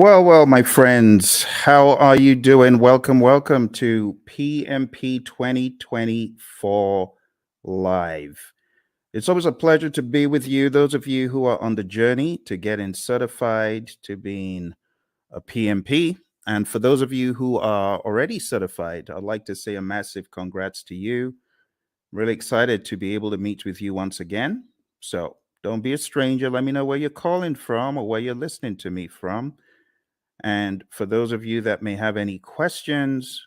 Well, my friends, how are you doing? Welcome to PMP 2024 Live. It's always a pleasure to be with you, those of you who are on the journey to getting certified to being a PMP. And for those of you who are already certified, I'd like to say a massive congrats to you. Really excited to be able to meet with you once again. So don't be a stranger. Let me know where you're calling from or where you're listening to me from. And for those of you that may have any questions,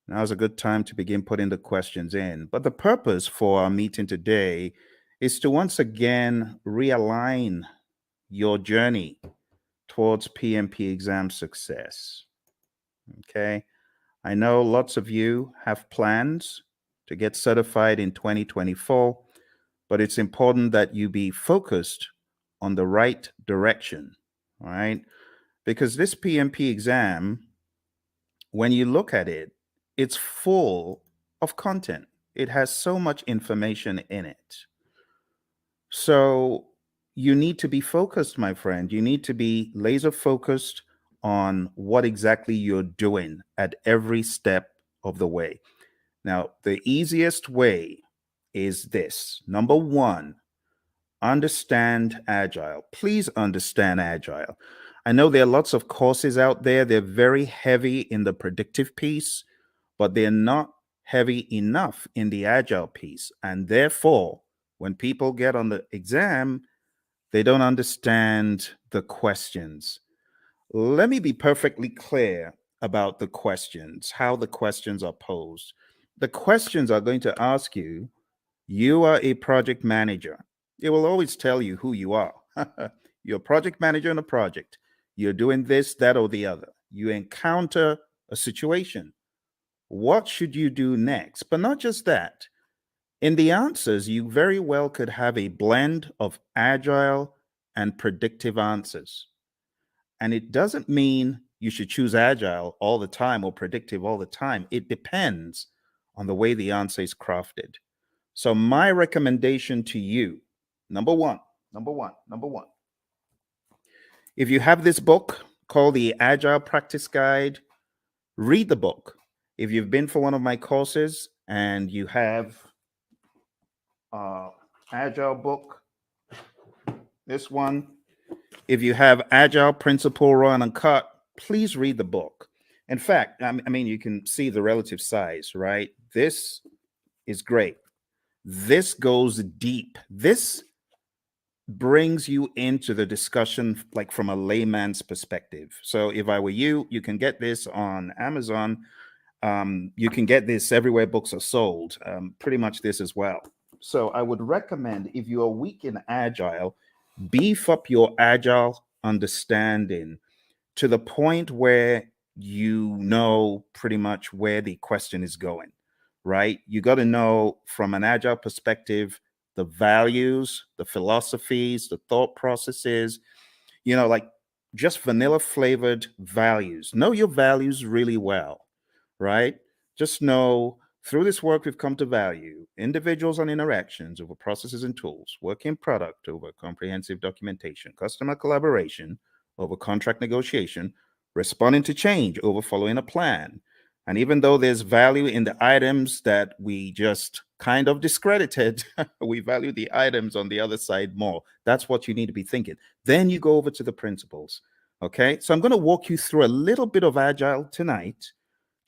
now's a good time to begin putting the questions in. But the purpose for our meeting today is to once again realign your journey towards PMP exam success. Okay. I know lots of you have plans to get certified in 2024, but it's important that you be focused on the right direction. All right. Because this PMP exam, when you look at it, it's full of content. It has so much information in it. So you need to be focused, my friend. You need to be laser focused on what exactly you're doing at every step of the way. Now, the easiest way is this. Number one, understand Agile. Please understand Agile. I know there are lots of courses out there. They're very heavy in the predictive piece, but they're not heavy enough in the Agile piece. And therefore, when people get on the exam, they don't understand the questions. Let me be perfectly clear about the questions, how the questions are posed. The questions are going to ask you, you are a project manager. It will always tell you who you are. You're a project manager on a project. You're doing this, that, or the other. You encounter a situation. What should you do next? But not just that. In the answers, you very well could have a blend of agile and predictive answers. And it doesn't mean you should choose agile all the time or predictive all the time. It depends on the way the answer is crafted. So my recommendation to you, number one, if you have this book called the Agile Practice Guide, read the book. If you've been for one of my courses and you have Agile book, this one, if you have Agile Principle Raw and Uncut, please read the book. In fact, I mean, you can see the relative size, right? This is great. This goes deep. This brings you into the discussion like from a layman's perspective. So if I were you, you can get this on Amazon. You can get this everywhere books are sold, pretty much this as well. So I would recommend, if you are weak in Agile, beef up your Agile understanding to the point where you know pretty much where the question is going, right? You got to know from an Agile perspective the values, the philosophies, the thought processes, like just vanilla flavored values. Know your values really well, right? Just know through this work, we've come to value individuals and interactions over processes and tools, working product over comprehensive documentation, customer collaboration over contract negotiation, responding to change over following a plan. And even though there's value in the items that we just kind of discredited, we value the items on the other side more. That's what you need to be thinking. Then you go over to the principles. Okay. So I'm going to walk you through a little bit of Agile tonight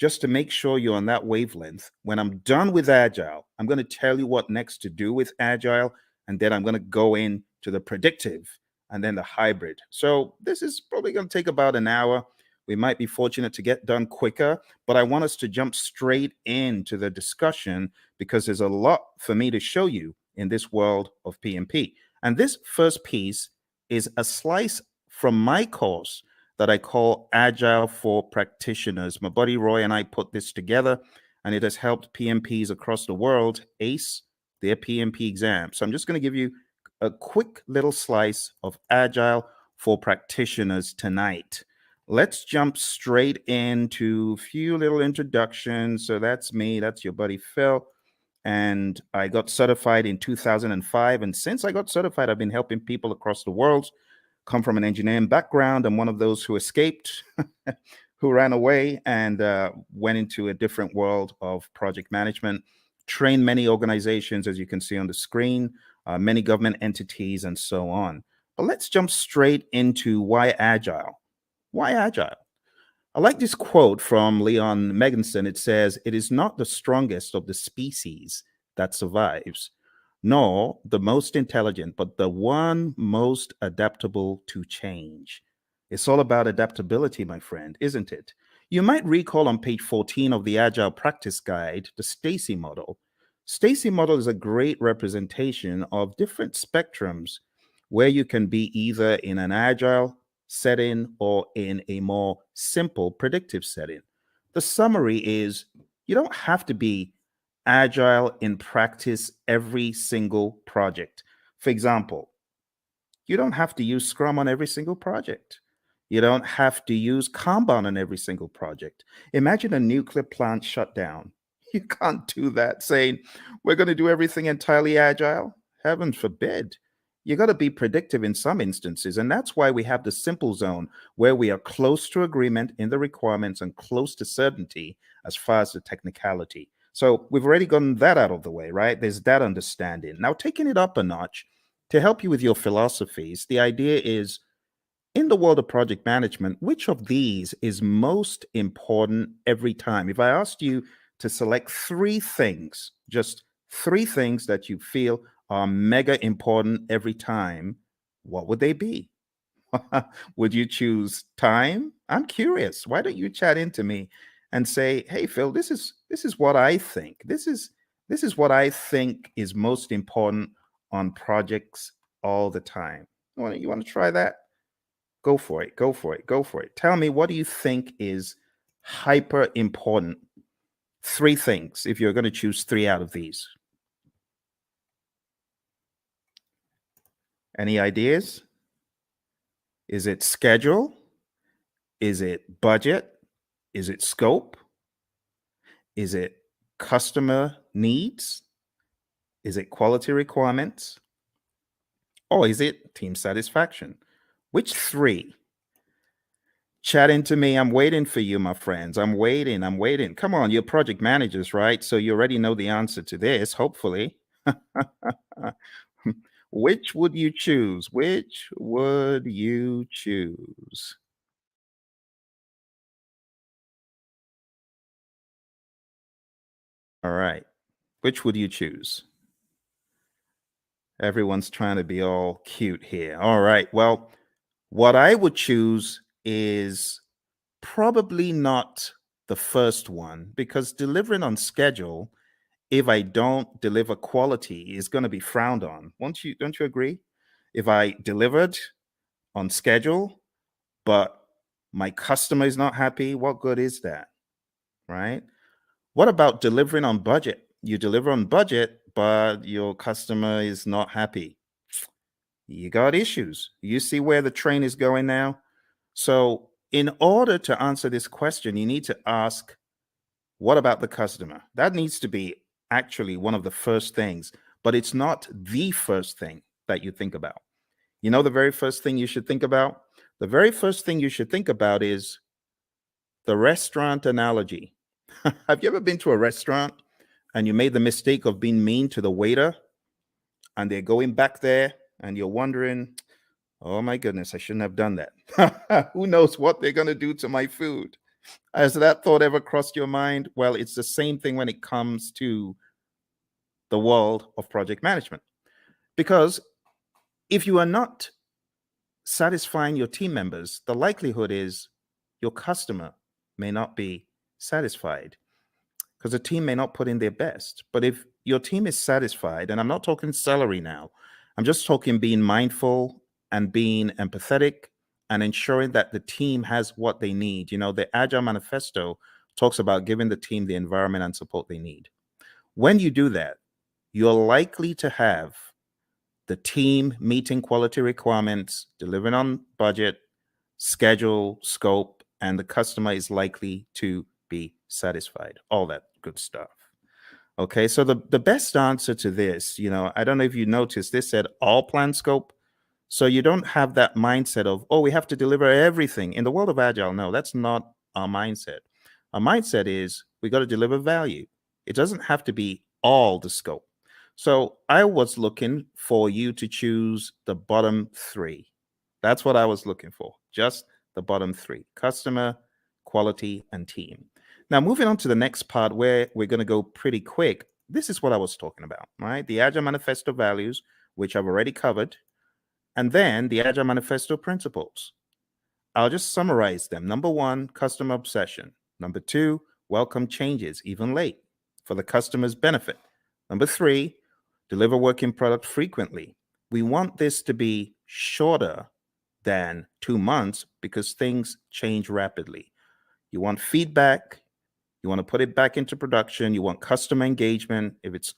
just to make sure you're on that wavelength. When I'm done with Agile, I'm going to tell you what next to do with Agile. And then I'm going to go into the predictive and then the hybrid. So this is probably going to take about an hour. We might be fortunate to get done quicker, but I want us to jump straight into the discussion because there's a lot for me to show you in this world of PMP. And this first piece is a slice from my course that I call Agile for Practitioners. My buddy Roy and I put this together, and it has helped PMPs across the world ace their PMP exam. So I'm just going to give you a quick little slice of Agile for Practitioners tonight. Let's jump straight into a few little introductions. So that's me. That's your buddy Phil. And I got certified in 2005. And since I got certified, I've been helping people across the world come from an engineering background. I'm one of those who escaped, who ran away and went into a different world of project management, trained many organizations, as you can see on the screen, many government entities, and so on. But let's jump straight into why agile. Why agile? I like this quote from Leon Meganson. It says, "It is not the strongest of the species that survives, nor the most intelligent, but the one most adaptable to change." It's all about adaptability, my friend, isn't it? You might recall on page 14 of the Agile Practice Guide, the Stacy model. Stacy model is a great representation of different spectrums where you can be either in an agile setting or in a more simple predictive setting. The summary is you don't have to be agile in practice every single project. For example, you don't have to use Scrum on every single project. You don't have to use Kanban on every single project. Imagine a nuclear plant shutdown. You can't do that saying, we're going to do everything entirely agile. Heaven forbid. You got to be predictive in some instances. And that's why we have the simple zone where we are close to agreement in the requirements and close to certainty as far as the technicality. So we've already gotten that out of the way, right? There's that understanding. Now, taking it up a notch, to help you with your philosophies, the idea is in the world of project management, which of these is most important every time? If I asked you to select three things, just three things that you feel are mega important every time, what would they be? Would you choose time? I'm curious. Why don't you chat into me and say, "Hey Phil, this is what I think. This is what I think is most important on projects all the time." You want to try that? Go for it. Go for it. Go for it. Tell me, what do you think is hyper important? Three things if you're going to choose three out of these. Any ideas? Is it schedule? Is it budget? Is it scope? Is it customer needs? Is it quality requirements? Or is it team satisfaction? Which three? Chat into me. I'm waiting for you, my friends. I'm waiting. I'm waiting. Come on, you're project managers, right? So you already know the answer to this, hopefully. Which would you choose? Which would you choose? All right. Which would you choose? Everyone's trying to be all cute here. All right. Well, what I would choose is probably not the first one because delivering on schedule, if I don't deliver quality, is going to be frowned on. Won't you? Don't you agree? If I delivered on schedule, but my customer is not happy, what good is that? Right? What about delivering on budget? You deliver on budget, but your customer is not happy. You got issues. You see where the train is going now? So, in order to answer this question, you need to ask, what about the customer? That needs to be actually one of the first things, but it's not the first thing that you think about. You know, the very first thing you should think about? The very first thing you should think about is the restaurant analogy. Have you ever been to a restaurant and you made the mistake of being mean to the waiter and they're going back there and you're wondering, oh my goodness, I shouldn't have done that. Who knows what they're going to do to my food? Has that thought ever crossed your mind? Well, it's the same thing when it comes to the world of project management. Because if you are not satisfying your team members, the likelihood is your customer may not be satisfied because the team may not put in their best. But if your team is satisfied, and I'm not talking salary now, I'm just talking being mindful and being empathetic and ensuring that the team has what they need. You know, the Agile Manifesto talks about giving the team the environment and support they need. When you do that, you're likely to have the team meeting quality requirements, delivering on budget, schedule, scope, and the customer is likely to be satisfied. All that good stuff. Okay, so the best answer to this, I don't know if you noticed, this said all plan scope. So you don't have that mindset of, oh, we have to deliver everything. In the world of Agile, no, that's not our mindset. Our mindset is we got to deliver value. It doesn't have to be all the scope. So I was looking for you to choose the bottom three. That's what I was looking for. Just the bottom three: customer, quality, and team. Now, moving on to the next part where we're going to go pretty quick. This is what I was talking about, right? The Agile Manifesto values, which I've already covered, and then the Agile Manifesto principles. I'll just summarize them. Number one, customer obsession. Number two, welcome changes, even late, for the customer's benefit. Number three, deliver working product frequently. We want this to be shorter than 2 months because things change rapidly. You want feedback. You want to put it back into production. You want customer engagement. If it's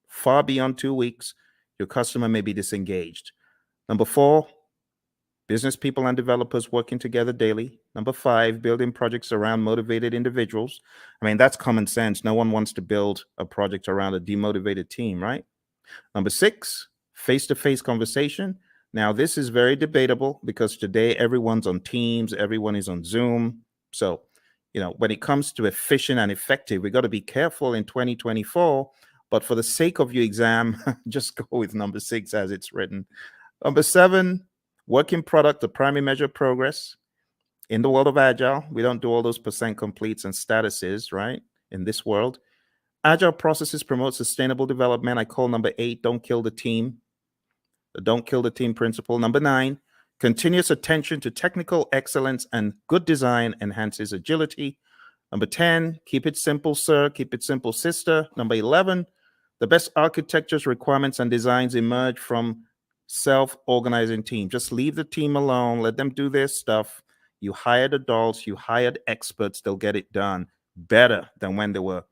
far beyond 2 weeks, your customer may be disengaged. Number four, business people and developers working together daily. Number five, building projects around motivated individuals. I mean, that's common sense. No one wants to build a project around a demotivated team, right? Number six, face-to-face conversation. Now, this is very debatable because today everyone's on Teams, everyone is on Zoom. So, when it comes to efficient and effective, we got to be careful in 2024. But for the sake of your exam, just go with number six as it's written. Number seven, working product, the primary measure of progress. In the world of Agile, we don't do all those percent completes and statuses, right? In this world, Agile processes promote sustainable development. I call number eight, don't kill the team. The don't kill the team principle. Number nine, continuous attention to technical excellence and good design enhances agility. Number 10, keep it simple, sir. Keep it simple, sister. Number 11, the best architectures, requirements, and designs emerge from self-organizing team. Just leave the team alone. Let them do their stuff. You hired adults. You hired experts. They'll get it done better than when they were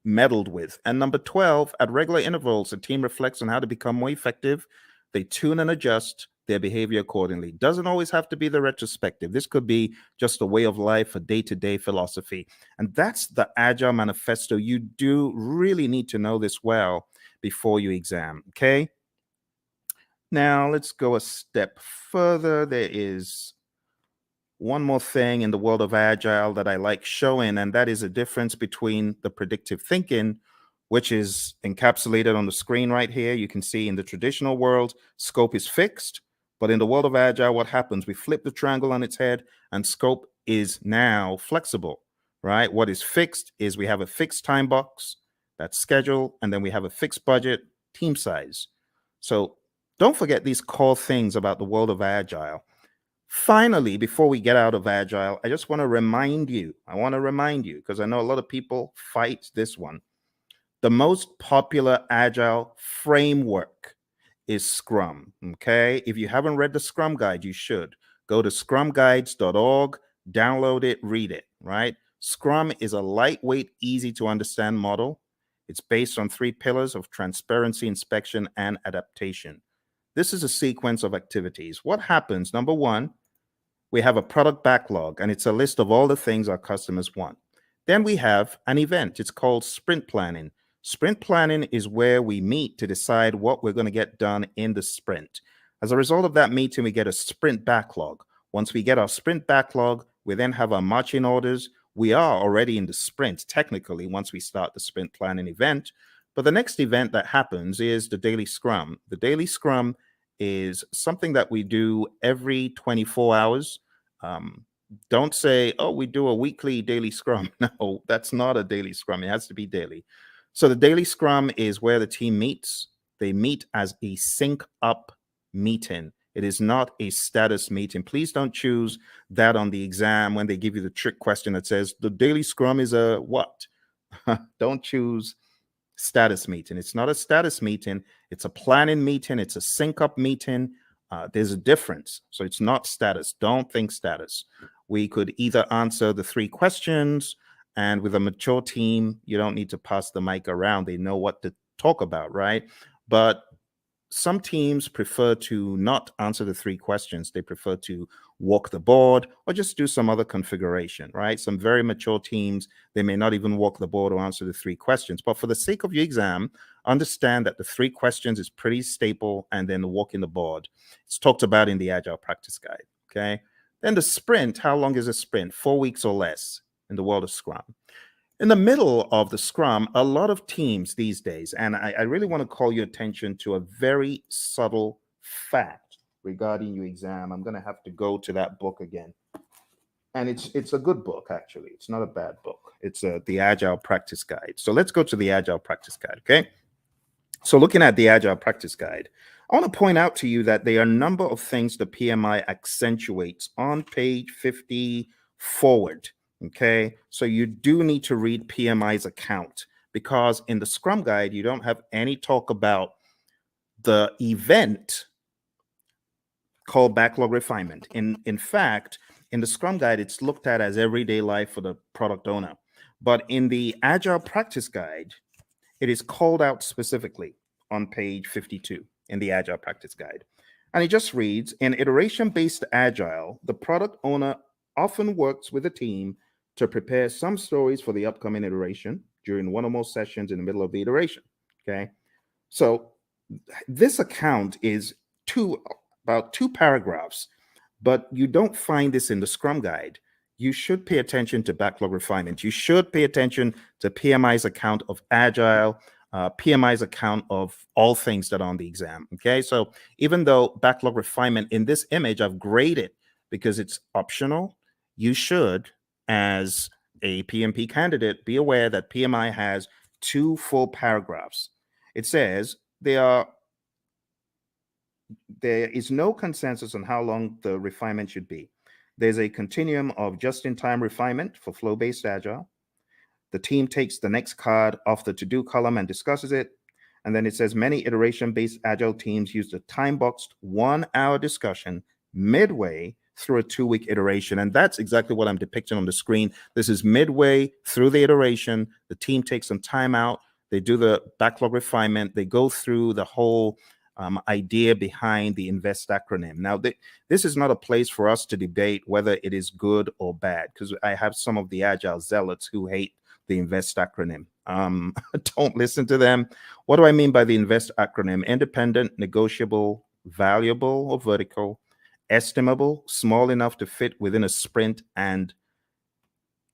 meddled with. And number 12, at regular intervals, the team reflects on how to become more effective. They tune and adjust their behavior accordingly. Doesn't always have to be the retrospective. This could be just a way of life, a day-to-day philosophy. And that's the Agile Manifesto. You do really need to know this well before you exam, okay? Now, let's go a step further. There is one more thing in the world of Agile that I like showing, and that is a difference between the predictive thinking, which is encapsulated on the screen right here. You can see in the traditional world, scope is fixed. But in the world of Agile, what happens? We flip the triangle on its head, and scope is now flexible, right? What is fixed is we have a fixed time box, that's schedule, and then we have a fixed budget, team size. So don't forget these core things about the world of Agile. Finally, before we get out of Agile, I just want to remind you, because I know a lot of people fight this one. The most popular Agile framework is Scrum, okay? If you haven't read the Scrum Guide, you should. Go to scrumguides.org, download it, read it, right? Scrum is a lightweight, easy to understand model. It's based on 3 pillars of transparency, inspection, and adaptation. This is a sequence of activities. What happens? Number one, we have a product backlog, and it's a list of all the things our customers want. Then we have an event. It's called sprint planning. Sprint planning is where we meet to decide what we're going to get done in the sprint. As a result of that meeting, we get a sprint backlog. Once we get our sprint backlog, we then have our marching orders. We are already in the sprint, technically, once we start the sprint planning event. But the next event that happens is the daily scrum. The daily scrum is something that we do every 24 hours. Don't say, oh, we do a weekly daily scrum. No, that's not a daily scrum. It has to be daily. So the daily scrum is where the team meets. They meet as a sync up meeting. It is not a status meeting. Please don't choose that on the exam when they give you the trick question that says the daily scrum is a what? Don't choose status meeting. It's not a status meeting. It's a planning meeting. It's a sync up meeting. There's a difference. So it's not status. Don't think status. We could either answer the 3 questions, and with a mature team, you don't need to pass the mic around. They know what to talk about, right? But some teams prefer to not answer the three questions. They prefer to walk the board or just do some other configuration, right? Some very mature teams, they may not even walk the board or answer the three questions. But for the sake of your exam, understand that the three questions is pretty staple, and then the walking the board. It's talked about in the Agile Practice Guide, okay? Then the sprint, how long is a sprint? 4 weeks or less in the world of Scrum. In the middle of the Scrum, a lot of teams these days, and I really want to call your attention to a very subtle fact regarding your exam. I'm going to have to go to that book again. And it's a good book, actually. It's not a bad book. It's the Agile Practice Guide. So let's go to the Agile Practice Guide, okay? So looking at the Agile Practice Guide, I want to point out to you that there are a number of things the PMI accentuates on page 50 forward. Okay, so you do need to read PMI's account, because in the Scrum Guide, you don't have any talk about the event called backlog refinement. In fact, in the Scrum Guide, it's looked at as everyday life for the product owner. But in the Agile Practice Guide, it is called out specifically on page 52 in the Agile Practice Guide. And it just reads, in iteration-based Agile, the product owner often works with a team to prepare some stories for the upcoming iteration during one or more sessions in the middle of the iteration, okay? So this account is about two paragraphs, but you don't find this in the Scrum Guide. You should pay attention to backlog refinement. You should pay attention to PMI's account of Agile, PMI's account of all things that are on the exam, okay? So even though backlog refinement in this image I've graded because it's optional, you should, as a PMP candidate, be aware that PMI has 2 full paragraphs. It says there is no consensus on how long the refinement should be. There's a continuum of just-in-time refinement for flow-based Agile. The team takes the next card off the to-do column and discusses it. And then it says many iteration-based Agile teams use the time-boxed 1-hour discussion midway through a 2-week iteration. And that's exactly what I'm depicting on the screen. This is midway through the iteration. The team takes some time out. They do the backlog refinement. They go through the whole idea behind the INVEST acronym. Now, this is not a place for us to debate whether it is good or bad, because I have some of the Agile zealots who hate the INVEST acronym. Don't listen to them. What do I mean by the INVEST acronym? Independent, negotiable, valuable or vertical, estimable, small enough to fit within a sprint, and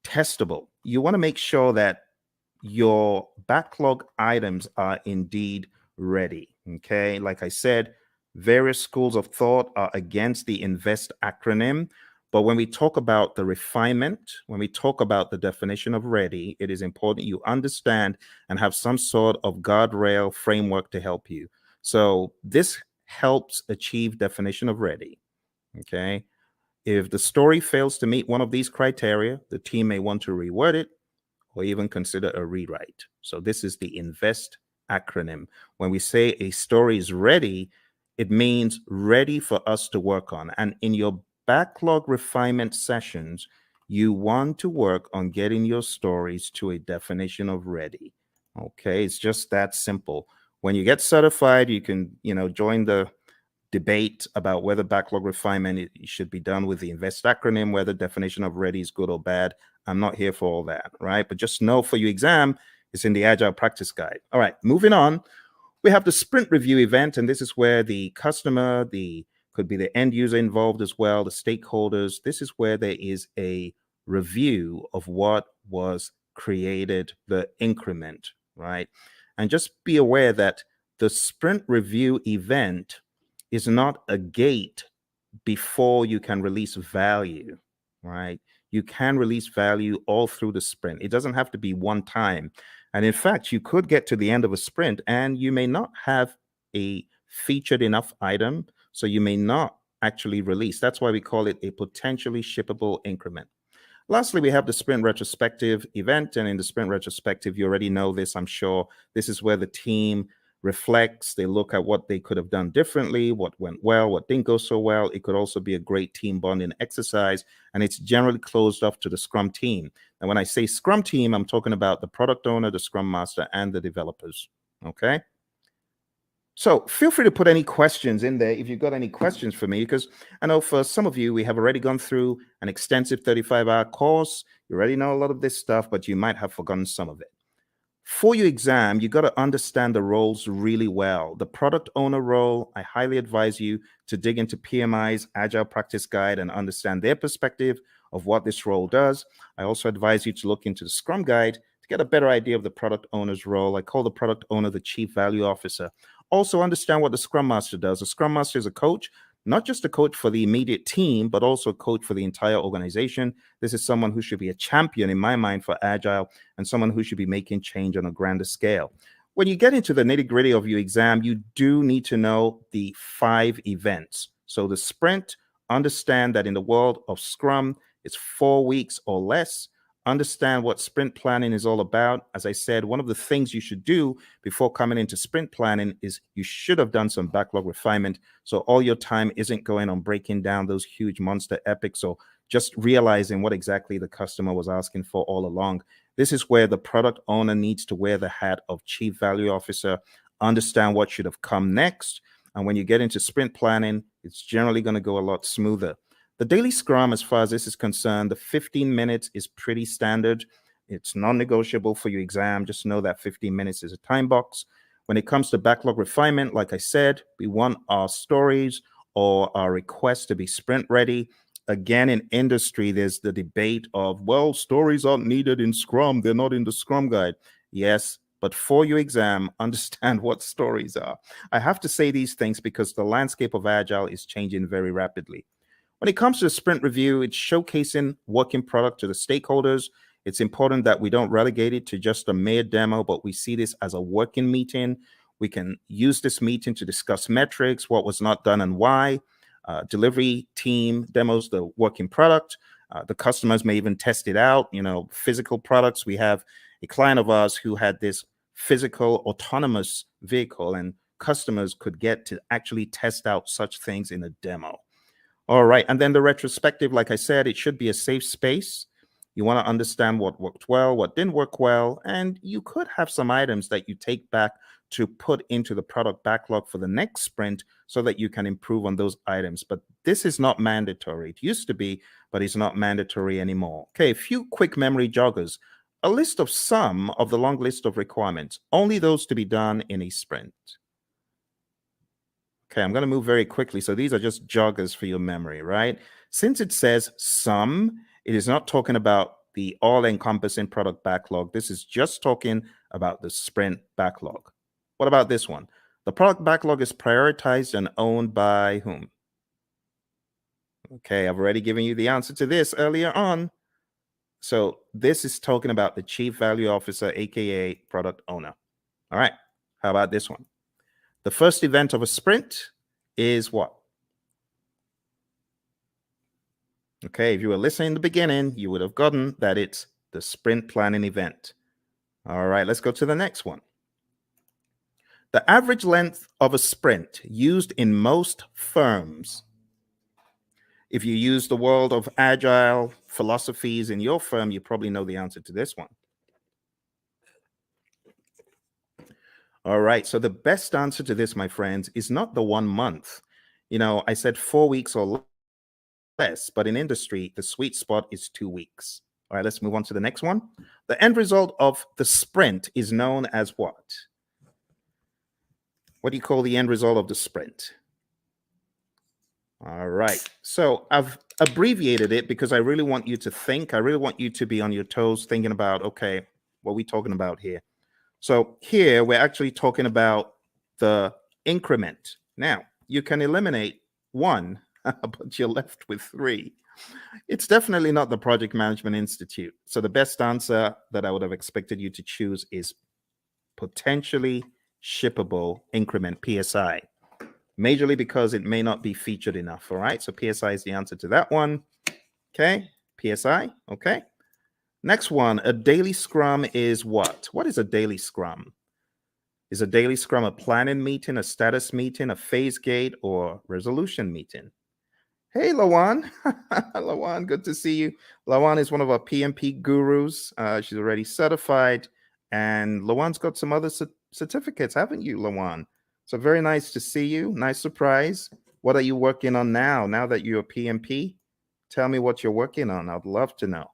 testable. You want to make sure that your backlog items are indeed ready. Okay, like I said, various schools of thought are against the INVEST acronym. But when we talk about the refinement, when we talk about the definition of ready, it is important you understand and have some sort of guardrail framework to help you. So this helps achieve definition of ready. Okay. If the story fails to meet one of these criteria, the team may want to reword it or even consider a rewrite. So this is the INVEST acronym. When we say a story is ready, it means ready for us to work on. And in your backlog refinement sessions, you want to work on getting your stories to a definition of ready. Okay, it's just that simple. When you get certified, you can, join the debate about whether backlog refinement should be done with the INVEST acronym, whether definition of ready is good or bad. I'm not here for all that, right? But just know for your exam, it's in the Agile Practice Guide. All right, moving on. We have the sprint review event, and this is where the customer, could be the end user involved as well, the stakeholders. This is where there is a review of what was created, the increment, right? And just be aware that the sprint review event is not a gate before you can release value, right? You can release value all through the sprint. It doesn't have to be one time. And in fact, you could get to the end of a sprint and you may not have a featured enough item, so you may not actually release. That's why we call it a potentially shippable increment. Lastly, we have the sprint retrospective event. And in the sprint retrospective, you already know this, I'm sure. This is where the team reflects, they look at what they could have done differently, what went well, what didn't go so well. It could also be a great team bonding exercise, and it's generally closed off to the Scrum team. And when I say Scrum team, I'm talking about the product owner, the Scrum master, and the developers, okay? So feel free to put any questions in there if you've got any questions for me, because I know for some of you, we have already gone through an extensive 35-hour course. You already know a lot of this stuff, but you might have forgotten some of it. For your exam, you got to understand the roles really well. The product owner role, I highly advise you to dig into PMI's Agile Practice Guide and understand their perspective of what this role does. I also advise you to look into the Scrum Guide to get a better idea of the product owner's role. I call the product owner the Chief Value Officer. Also understand what the Scrum Master does. The Scrum Master is a coach, not just a coach for the immediate team, but also a coach for the entire organization. This is someone who should be a champion in my mind for Agile and someone who should be making change on a grander scale. When you get into the nitty gritty of your exam, you do need to know the 5 events. So the sprint, understand that in the world of Scrum, it's 4 weeks or less. Understand what sprint planning is all about. As I said, one of the things you should do before coming into sprint planning is you should have done some backlog refinement. So all your time isn't going on breaking down those huge monster epics or just realizing what exactly the customer was asking for all along. This is where the product owner needs to wear the hat of Chief Value Officer, understand what should have come next. And when you get into sprint planning, it's generally going to go a lot smoother. The daily scrum, as far as this is concerned, the 15 minutes is pretty standard. It's non-negotiable for your exam. Just know that 15 minutes is a time box. When it comes to backlog refinement, like I said, we want our stories or our requests to be sprint ready. Again, in industry, there's the debate of, well, stories aren't needed in Scrum. They're not in the Scrum Guide. Yes, but for your exam, understand what stories are. I have to say these things because the landscape of Agile is changing very rapidly. When it comes to the sprint review, it's showcasing working product to the stakeholders. It's important that we don't relegate it to just a mere demo, but we see this as a working meeting. We can use this meeting to discuss metrics, what was not done and why. Delivery team demos the working product. The customers may even test it out. Physical products. We have a client of ours who had this physical autonomous vehicle, and customers could get to actually test out such things in a demo. All right. And then the retrospective, like I said, it should be a safe space. You want to understand what worked well, what didn't work well, and you could have some items that you take back to put into the product backlog for the next sprint so that you can improve on those items. But this is not mandatory. It used to be, but it's not mandatory anymore. Okay, a few quick memory joggers. A list of some of the long list of requirements, only those to be done in a sprint. Okay, I'm going to move very quickly. So these are just joggers for your memory, right? Since it says some, it is not talking about the all-encompassing product backlog. This is just talking about the sprint backlog. What about this one? The product backlog is prioritized and owned by whom? Okay, I've already given you the answer to this earlier on. So this is talking about the Chief Value Officer, aka product owner. All right, how about this one? The first event of a sprint is what? Okay, if you were listening in the beginning, you would have gotten that it's the sprint planning event. All right, let's go to the next one. The average length of a sprint used in most firms. If you use the world of Agile philosophies in your firm, you probably know the answer to this one. All right, so the best answer to this, my friends, is not the 1 month. I said 4 weeks or less, but in industry, the sweet spot is 2 weeks. All right, let's move on to the next one. The end result of the sprint is known as what? What do you call the end result of the sprint? All right, so I've abbreviated it because I really want you to think. I really want you to be on your toes thinking about, okay, what are we talking about here? So here we're actually talking about the increment. Now, you can eliminate 1, but you're left with 3. It's definitely not the Project Management Institute. So the best answer that I would have expected you to choose is potentially shippable increment, PSI. Majorly because it may not be featured enough. All right, so PSI is the answer to that one. Okay, PSI. Okay. Next one, a daily scrum is what? What is a daily scrum? Is a daily scrum a planning meeting, a status meeting, a phase gate, or resolution meeting? Hey, Lawan. Lawan, good to see you. Lawan is one of our PMP gurus. She's already certified. And Lawan's got some other certificates, haven't you, Lawan? So very nice to see you. Nice surprise. What are you working on now that you're a PMP? Tell me what you're working on. I'd love to know.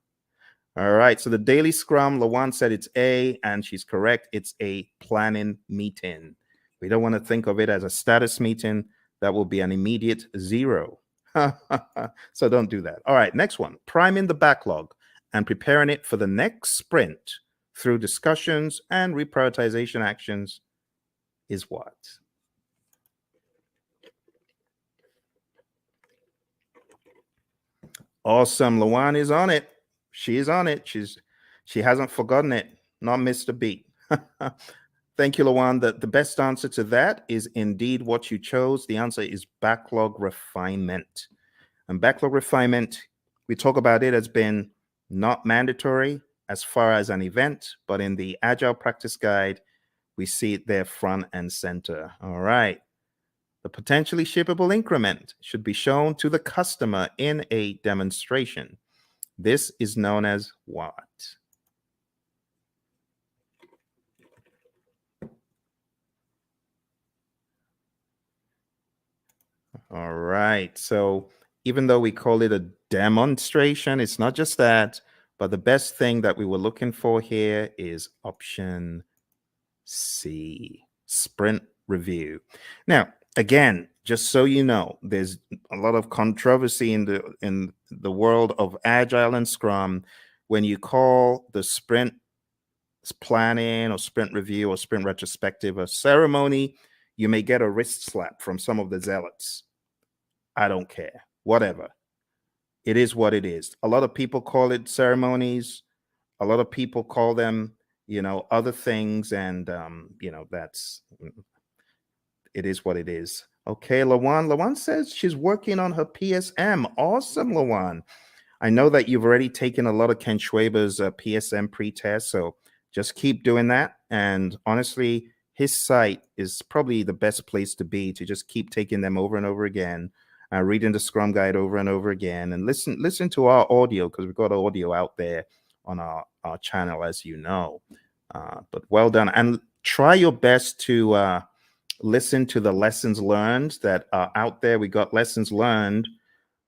All right. So the daily scrum, Lawan said it's A, and she's correct. It's a planning meeting. We don't want to think of it as a status meeting. That will be an immediate zero. So don't do that. All right. Next one, priming the backlog and preparing it for the next sprint through discussions and reprioritization actions is what? Awesome. Lawan is on it. She is on it. She hasn't forgotten it. Not missed a beat. Thank you, Lawan. The best answer to that is indeed what you chose. The answer is backlog refinement. And backlog refinement, we talk about it as being not mandatory as far as an event, but in the Agile Practice Guide, we see it there front and center. All right. The potentially shippable increment should be shown to the customer in a demonstration. This is known as what? All right. So even though we call it a demonstration, it's not just that, but the best thing that we were looking for here is option C, sprint review. Now, again, just so you know, there's a lot of controversy in the world of Agile and Scrum when you call the sprint planning or sprint review or sprint retrospective a ceremony. You may get a wrist slap from some of the zealots. I don't care. Whatever. It is what it is. A lot of people call it ceremonies. A lot of people call them, other things, and that's it is what it is. Okay, Lawan. Lawan says she's working on her PSM. Awesome, Lawan. I know that you've already taken a lot of Ken Schwaber's PSM pre-test, so just keep doing that. And honestly, his site is probably the best place to be to just keep taking them over and over again, reading the Scrum Guide over and over again, and listen to our audio because we've got audio out there on our channel, as you know. But well done, and try your best to listen to the lessons learned that are out there. We got lessons learned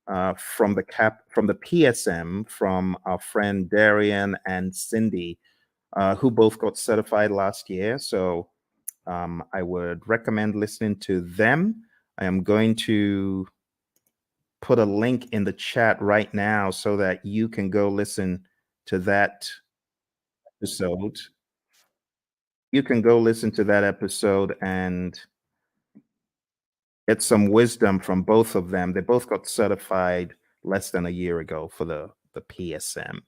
from the PSM from our friend Darian and Cindy, who both got certified last year. So I would recommend listening to them. I am going to put a link in the chat right now so that you can go listen to that episode. You can go listen to that episode and get some wisdom from both of them. They both got certified less than a year ago for the PSM.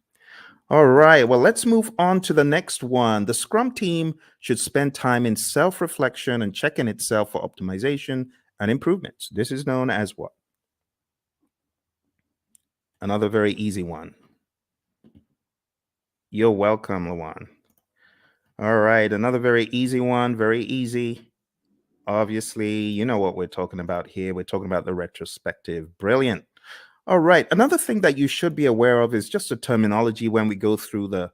All right, well, let's move on to the next one. The Scrum team should spend time in self-reflection and checking itself for optimization and improvements. This is known as what? Another very easy one. You're welcome, Lawan. All right, another very easy one, very easy. Obviously, you know what we're talking about here. We're talking about the retrospective. Brilliant. All right, another thing that you should be aware of is just the terminology when we go through the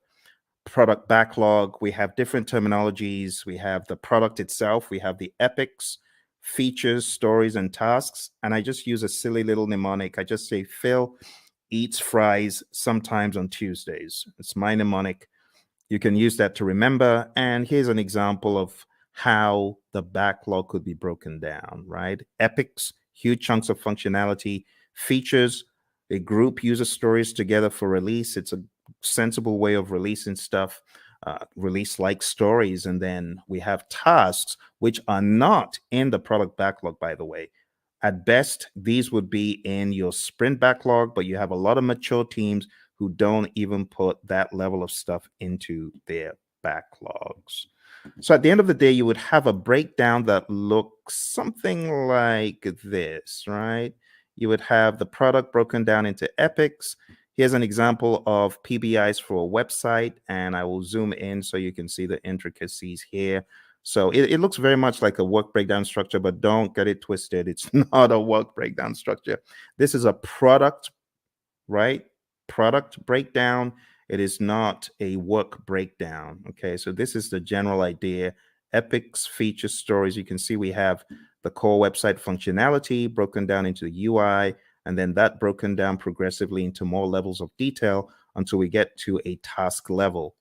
product backlog. We have different terminologies. We have the product itself. We have the epics, features, stories, and tasks. And I just use a silly little mnemonic. I just say Phil eats fries sometimes on Tuesdays. It's my mnemonic. You can use that to remember. And here's an example of how the backlog could be broken down, right? Epics, huge chunks of functionality. Features, a group uses stories together for release. It's a sensible way of releasing stuff, release like stories. And then we have tasks, which are not in the product backlog, by the way. At best, these would be in your sprint backlog, but you have a lot of mature teams who don't even put that level of stuff into their backlogs. So at the end of the day, you would have a breakdown that looks something like this, right? You would have the product broken down into epics. Here's an example of PBIs for a website, and I will zoom in so you can see the intricacies here. So it looks very much like a work breakdown structure, but don't get it twisted. It's not a work breakdown structure. This is a product, right? Product breakdown. It is not a work breakdown. Okay, so this is the general idea. epics, features, stories. You can see we have the core website functionality broken down into the UI, and then that broken down progressively into more levels of detail until we get to a task level.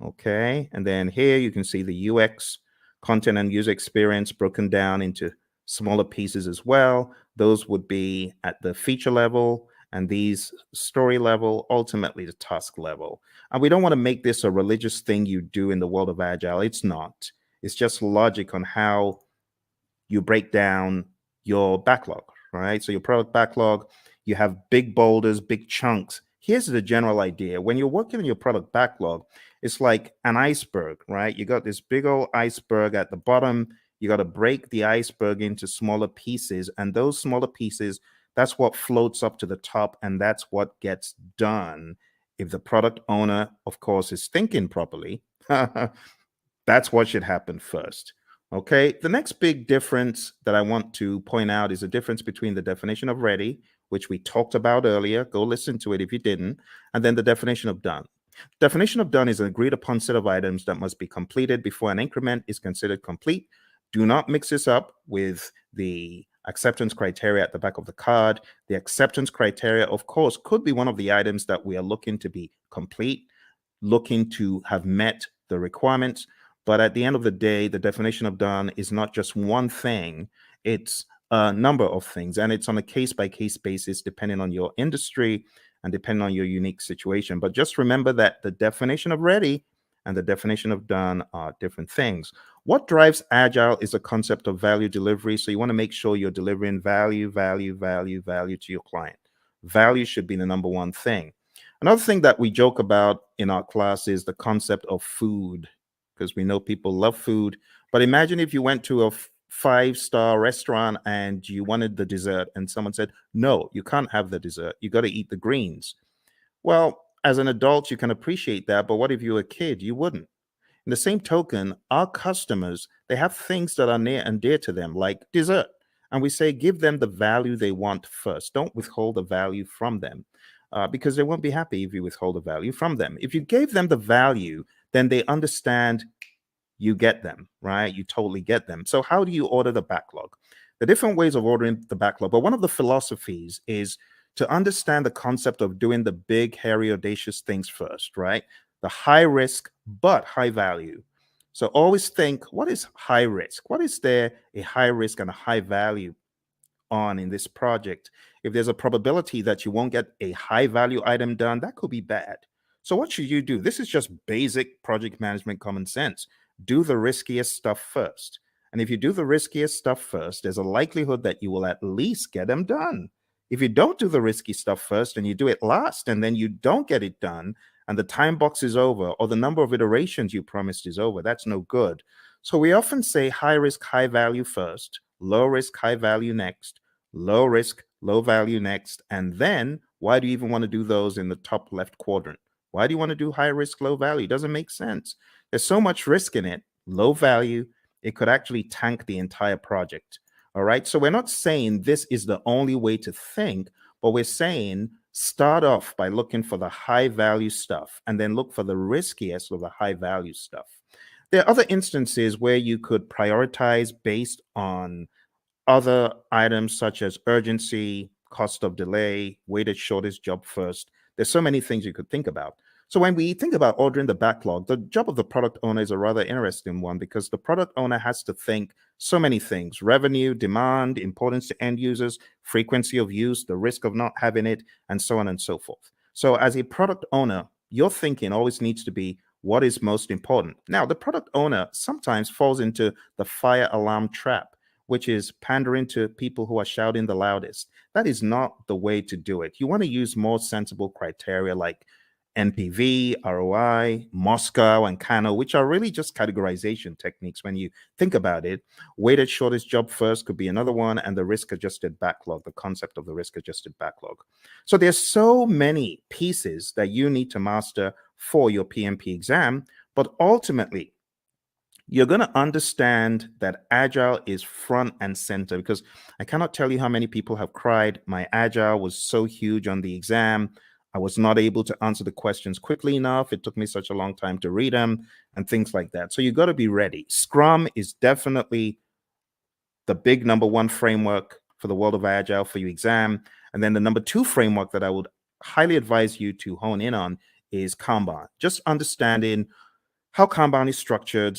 Okay, and then here you can see the UX, content and user experience, broken down into smaller pieces as well. Those would be at the feature level, and these story level, ultimately the task level. And we don't want to make this a religious thing you do in the world of Agile. It's not. It's just logic on how you break down your backlog, right? So your product backlog, you have big boulders, big chunks. Here's the general idea. When you're working on your product backlog, it's like an iceberg, right? You got this big old iceberg at the bottom. You got to break the iceberg into smaller pieces. And those smaller pieces, that's what floats up to the top. And that's what gets done. If the product owner, of course, is thinking properly, that's what should happen first. Okay. The next big difference that I want to point out is the difference between the definition of ready, which we talked about earlier. Go listen to it if you didn't. And then the definition of done. Definition of done is an agreed upon set of items that must be completed before an increment is considered complete. Do not mix this up with the acceptance criteria at the back of the card. The acceptance criteria, of course, could be one of the items that we are looking to be complete, looking to have met the requirements. But at the end of the day, the definition of done is not just one thing, it's a number of things. And it's on a case by case basis, depending on your industry and depending on your unique situation. But just remember that the definition of ready and the definition of done are different things. What drives Agile is a concept of value delivery. So you want to make sure you're delivering value to your client. Value should be the number one thing. Another thing that we joke about in our class is the concept of food, because we know people love food. But imagine if you went to a five-star restaurant and you wanted the dessert and someone said, no, you can't have the dessert. You got to eat the greens. Well, as an adult, you can appreciate that. But what if you were a kid? You wouldn't. In the same token, our customers, they have things that are near and dear to them, like dessert. And we say, give them the value they want first. Don't withhold the value from them because they won't be happy if you withhold the value from them. If you gave them the value, then they understand you get them, right? You totally get them. So how do you order the backlog? The different ways of ordering the backlog, but one of the philosophies is to understand the concept of doing the big, hairy, audacious things first, right? The high risk, but high value. So always think, what is high risk? What is there a high risk and a high value on in this project? If there's a probability that you won't get a high value item done, that could be bad. So what should you do? This is just basic project management common sense. Do the riskiest stuff first. And if you do the riskiest stuff first, there's a likelihood that you will at least get them done. If you don't do the risky stuff first and you do it last and then you don't get it done and the time box is over or the number of iterations you promised is over, that's no good. So we often say high risk, high value first, low risk, high value next, low risk, low value next. And then why do you even want to do those in the top left quadrant? Why do you want to do high risk, low value? It doesn't make sense. There's so much risk in it, low value, it could actually tank the entire project. All right. So we're not saying this is the only way to think, but we're saying start off by looking for the high value stuff and then look for the riskiest of the high value stuff. There are other instances where you could prioritize based on other items such as urgency, cost of delay, weighted shortest job first. There's so many things you could think about. So when we think about ordering the backlog, the job of the product owner is a rather interesting one because the product owner has to think so many things: revenue, demand, importance to end users, frequency of use, the risk of not having it, and so on and so forth. So as a product owner, your thinking always needs to be what is most important. Now, the product owner sometimes falls into the fire alarm trap, which is pandering to people who are shouting the loudest. That is not the way to do it. You want to use more sensible criteria like NPV, ROI, Moscow, and Kano, which are really just categorization techniques when you think about it. Weighted shortest job first could be another one, and the risk adjusted backlog, the concept of the risk adjusted backlog. So there's so many pieces that you need to master for your PMP exam, but ultimately, you're going to understand that Agile is front and center because I cannot tell you how many people have cried. My Agile was so huge on the exam. I was not able to answer the questions quickly enough. It took me such a long time to read them and things like that. So you got to be ready. Scrum is definitely the big number one framework for the world of Agile for your exam. And then the number two framework that I would highly advise you to hone in on is Kanban. Just understanding how Kanban is structured,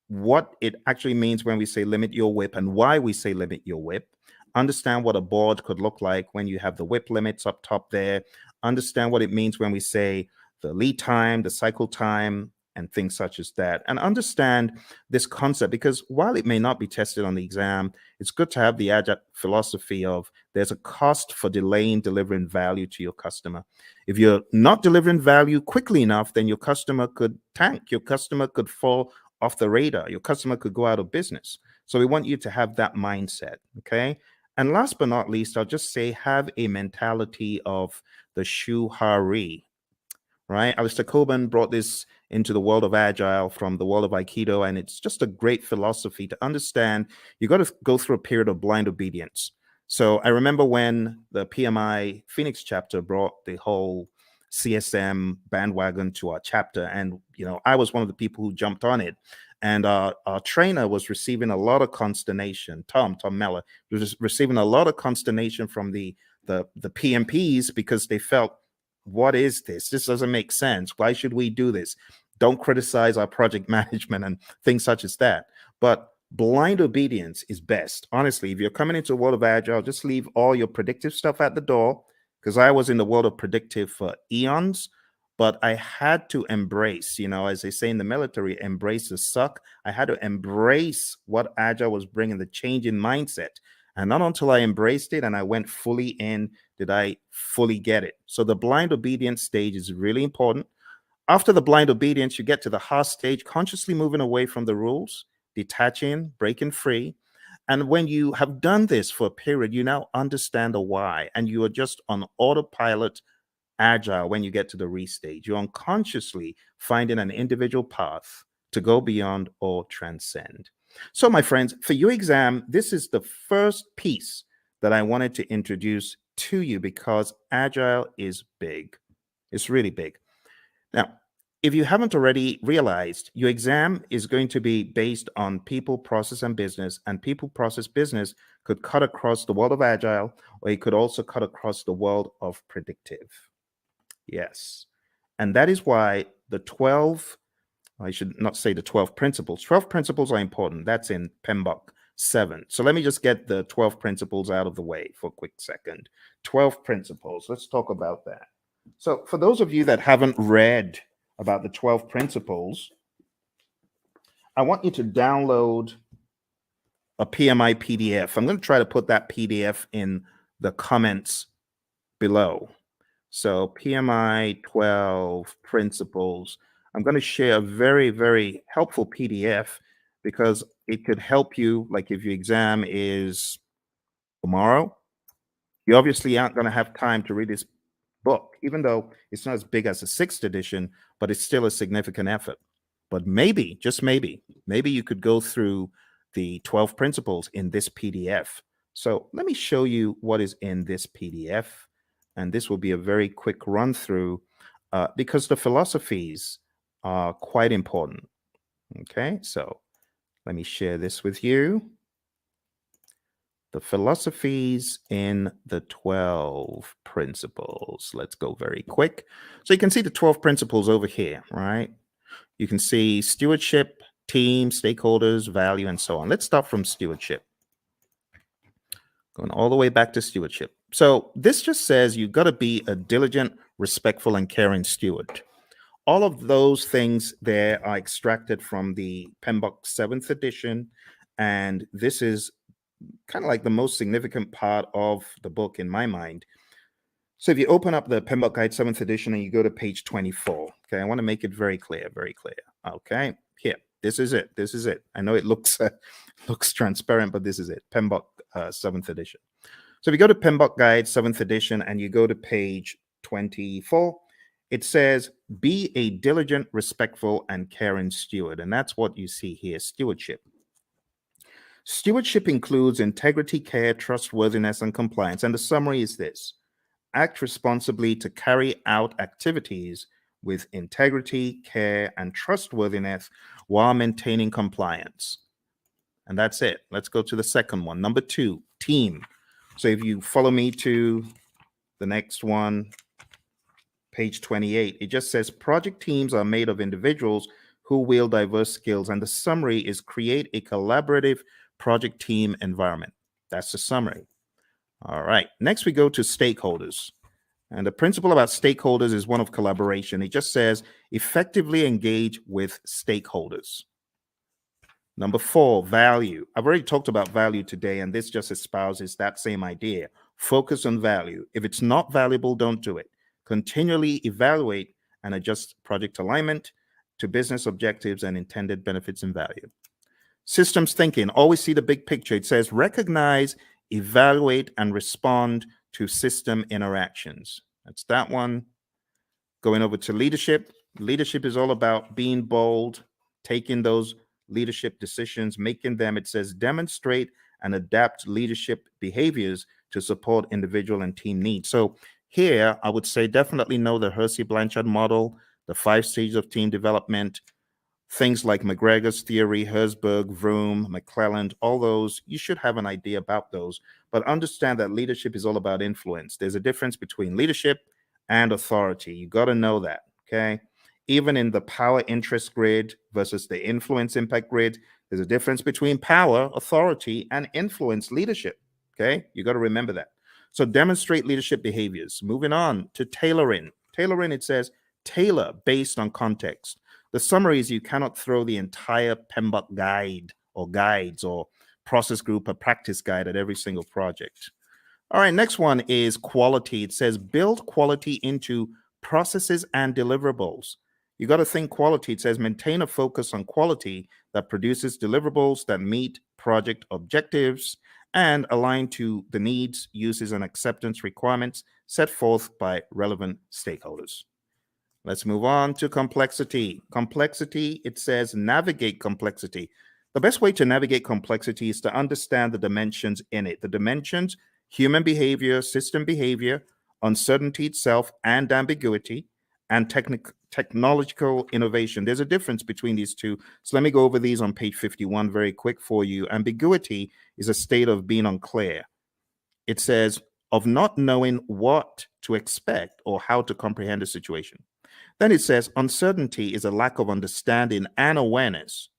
what it actually means when we say limit your whip and why we say limit your whip. Understand what a board could look like when you have the whip limits up top there. Understand what it means when we say the lead time, the cycle time, and things such as that. And understand this concept, because while it may not be tested on the exam, it's good to have the agile philosophy of there's a cost for delaying delivering value to your customer. If you're not delivering value quickly enough, then your customer could tank, your customer could fall off the radar, your customer could go out of business. So we want you to have that mindset, okay? And last but not least, I'll just say have a mentality of the shuhari, right? Alistair Coburn brought this into the world of Agile from the world of Aikido, and it's just a great philosophy to understand. You got to go through a period of blind obedience. So I remember when the PMI Phoenix chapter brought the whole CSM bandwagon to our chapter, and I was one of the people who jumped on it. And our trainer was receiving a lot of consternation. Tom Meller was receiving a lot of consternation from the PMPs because they felt, what is this? This doesn't make sense. Why should we do this? Don't criticize our project management and things such as that. But blind obedience is best. Honestly, if you're coming into the world of Agile, just leave all your predictive stuff at the door, because I was in the world of predictive for eons, but I had to embrace, as they say in the military, embrace the suck. I had to embrace what Agile was bringing, the change in mindset. And not until I embraced it and I went fully in did I fully get it. So the blind obedience stage is really important. After the blind obedience, you get to the heart stage, consciously moving away from the rules, detaching, breaking free. And when you have done this for a period, you now understand the why, and you are just on autopilot Agile when you get to the restage. You're unconsciously finding an individual path to go beyond or transcend. So, my friends, for your exam, this is the first piece that I wanted to introduce to you because Agile is big. It's really big. Now, if you haven't already realized, your exam is going to be based on people, process, and business. And people, process, business could cut across the world of Agile, or it could also cut across the world of predictive. Yes. And that is why I should not say the 12 principles. 12 principles are important. That's in PMBOK 7. So let me just get the 12 principles out of the way for a quick second. 12 principles. Let's talk about that. So for those of you that haven't read about the 12 principles, I want you to download a PMI PDF. I'm going to try to put that PDF in the comments below. So PMI 12 principles. I'm going to share a very, very helpful PDF because it could help you. Like if your exam is tomorrow, you obviously aren't going to have time to read this book, even though it's not as big as the 6th edition, but it's still a significant effort. But maybe, just maybe you could go through the 12 principles in this PDF. So let me show you what is in this PDF. And this will be a very quick run through because the philosophies are quite important. Okay, so let me share this with you. The philosophies in the 12 principles. Let's go very quick. So you can see the 12 principles over here, right? You can see stewardship, team, stakeholders, value, and so on. Let's start from stewardship. Going all the way back to stewardship. So this just says you've got to be a diligent, respectful, and caring steward. All of those things there are extracted from the PMBOK 7th edition, and this is kind of like the most significant part of the book in my mind. So if you open up the PMBOK Guide 7th edition and you go to page 24, okay, I want to make it very clear, very clear. Okay, here, this is it. This is it. I know it looks transparent, but this is it. PMBOK 7th edition. So if you go to PMBOK Guide 7th edition and you go to page 24, it says, be a diligent, respectful, and caring steward. And that's what you see here, stewardship. Stewardship includes integrity, care, trustworthiness, and compliance. And the summary is this: act responsibly to carry out activities with integrity, care, and trustworthiness while maintaining compliance. And that's it. Let's go to the second one. Number 2, team. So if you follow me to the next one, page 28, it just says project teams are made of individuals who wield diverse skills. And the summary is create a collaborative project team environment. That's the summary. All right. Next, we go to stakeholders. And the principle about stakeholders is one of collaboration. It just says effectively engage with stakeholders. Number 4, value. I've already talked about value today, and this just espouses that same idea. Focus on value. If it's not valuable, don't do it. Continually evaluate and adjust project alignment to business objectives and intended benefits and value. Systems thinking. Always see the big picture. It says recognize, evaluate, and respond to system interactions. That's that one. Going over to leadership. Leadership is all about being bold, taking those leadership decisions, making them, it says, demonstrate and adapt leadership behaviors to support individual and team needs. So here, I would say definitely know the Hersey-Blanchard model, the 5 stages of team development, things like McGregor's theory, Herzberg, Vroom, McClelland, all those, you should have an idea about those. But understand that leadership is all about influence. There's a difference between leadership and authority. You got to know that, okay? Even in the power interest grid versus the influence impact grid, there's a difference between power, authority, and influence leadership, okay? You got to remember that. So demonstrate leadership behaviors. Moving on to tailoring. Tailoring, it says, tailor based on context. The summary is you cannot throw the entire PMBOK guide or guides or process group or practice guide at every single project. All right, next one is quality. It says build quality into processes and deliverables. You got to think quality. It says maintain a focus on quality that produces deliverables that meet project objectives and align to the needs, uses, and acceptance requirements set forth by relevant stakeholders. Let's move on to complexity. Complexity, it says navigate complexity. The best way to navigate complexity is to understand the dimensions in it. The dimensions, human behavior, system behavior, uncertainty itself, and ambiguity, and technological innovation. There's a difference between these two. So let me go over these on page 51 very quick for you. Ambiguity is a state of being unclear. It says of not knowing what to expect or how to comprehend a situation. Then it says uncertainty is a lack of understanding and awareness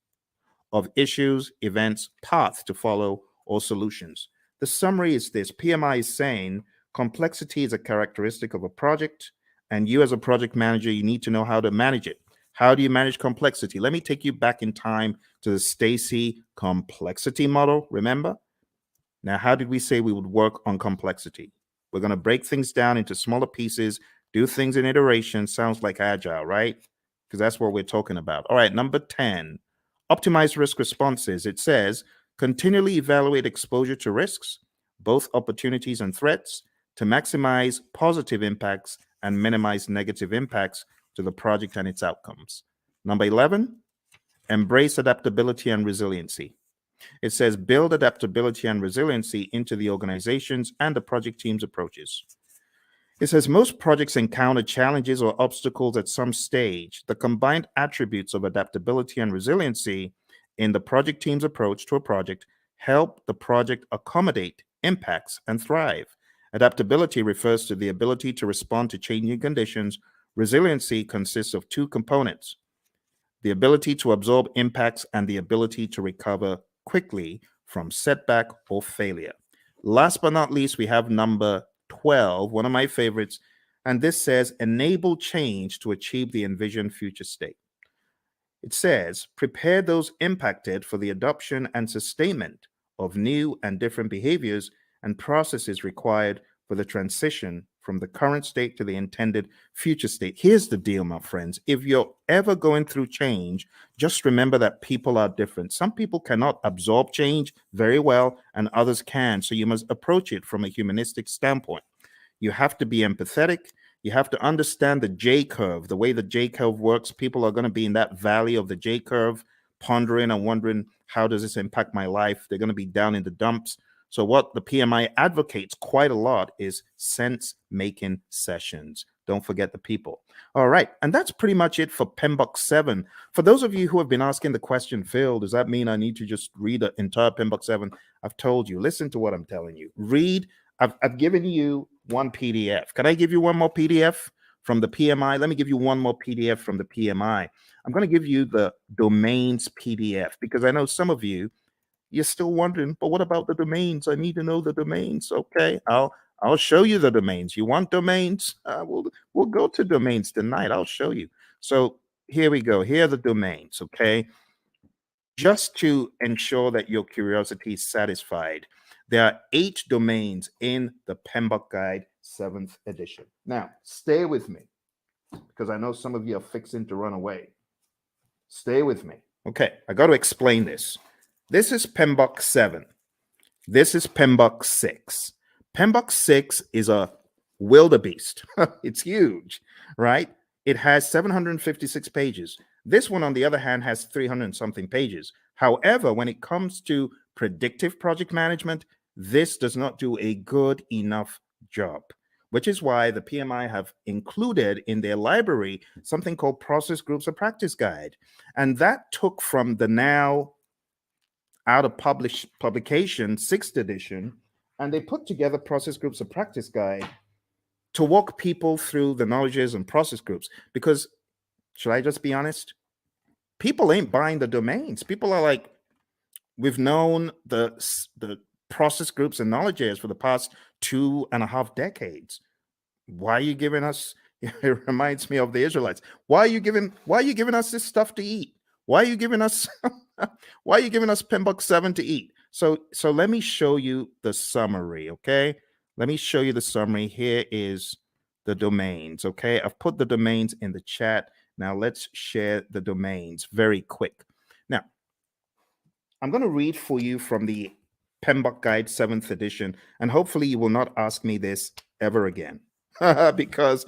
of issues, events, paths to follow, or solutions. The summary is this. PMI is saying complexity is a characteristic of a project, and you as a project manager, you need to know how to manage it. How do you manage complexity? Let me take you back in time to the Stacy complexity model. Remember? Now, how did we say we would work on complexity? We're going to break things down into smaller pieces, do things in iteration. Sounds like agile, right? Because that's what we're talking about. All right, number 10, optimize risk responses. It says continually evaluate exposure to risks, both opportunities and threats, to maximize positive impacts and minimize negative impacts to the project and its outcomes. Number 11, embrace adaptability and resiliency. It says build adaptability and resiliency into the organizations and the project team's approaches. It says most projects encounter challenges or obstacles at some stage. The combined attributes of adaptability and resiliency in the project team's approach to a project help the project accommodate impacts and thrive. Adaptability refers to the ability to respond to changing conditions. Resiliency consists of 2 components: the ability to absorb impacts and the ability to recover quickly from setback or failure. Last but not least, we have number 12, one of my favorites, and this says enable change to achieve the envisioned future state. It says prepare those impacted for the adoption and sustainment of new and different behaviors and processes required for the transition from the current state to the intended future state. Here's the deal, my friends. If you're ever going through change, just remember that people are different. Some people cannot absorb change very well, and others can. So you must approach it from a humanistic standpoint. You have to be empathetic. You have to understand the J curve, the way the J curve works. People are going to be in that valley of the J curve, pondering and wondering, how does this impact my life? They're going to be down in the dumps. So what the PMI advocates quite a lot is sense-making sessions. Don't forget the people. All right. And that's pretty much it for PMBOK 7. For those of you who have been asking the question, Phil, does that mean I need to just read the entire PMBOK 7? I've told you. Listen to what I'm telling you. Read. I've given you one PDF. Can I give you one more PDF from the PMI? Let me give you one more PDF from the PMI. I'm going to give you the domains PDF because I know some of you, you're still wondering, but what about the domains? I need to know the domains. Okay, I'll show you the domains. You want domains? We'll go to domains tonight. I'll show you. So here we go. Here are the domains. Okay, just to ensure that your curiosity is satisfied, there are 8 domains in the PMBOK Guide 7th edition. Now, stay with me because I know some of you are fixing to run away. Stay with me. Okay, I got to explain this. This is PMBOK 7. This is PMBOK 6. PMBOK 6 is a wildebeest. It's huge, right? It has 756 pages. This one, on the other hand, has 300 and something pages. However, when it comes to predictive project management, this does not do a good enough job, which is why the PMI have included in their library something called Process Groups of Practice Guide. And that took from the now out of publication 6th edition, and they put together Process Groups of Practice Guide to walk people through the knowledges and process groups. Because, should I just be honest? People ain't buying the domains. People are like, we've known the process groups and knowledge areas for the past 2.5 decades. Why are you giving us? It reminds me of the Israelites. Why are you giving us this stuff to eat? Why are you giving us why are you giving us PMBOK 7 to eat? So let me show you the summary, okay? Let me show you the summary. Here is the domains, okay? I've put the domains in the chat. Now let's share the domains very quick. Now, I'm going to read for you from the PMBOK Guide 7th edition, and hopefully you will not ask me this ever again because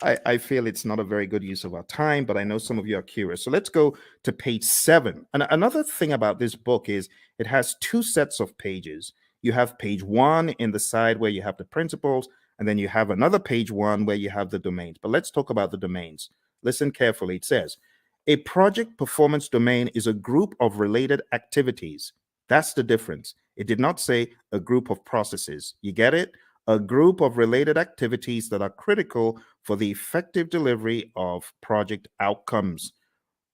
I feel it's not a very good use of our time, but I know some of you are curious. So let's go to page 7. And another thing about this book is it has 2 sets of pages. You have page 1 in the side where you have the principles, and then you have another page 1 where you have the domains. But let's talk about the domains. Listen carefully. It says, a project performance domain is a group of related activities. That's the difference. It did not say a group of processes. You get it? A group of related activities that are critical for the effective delivery of project outcomes.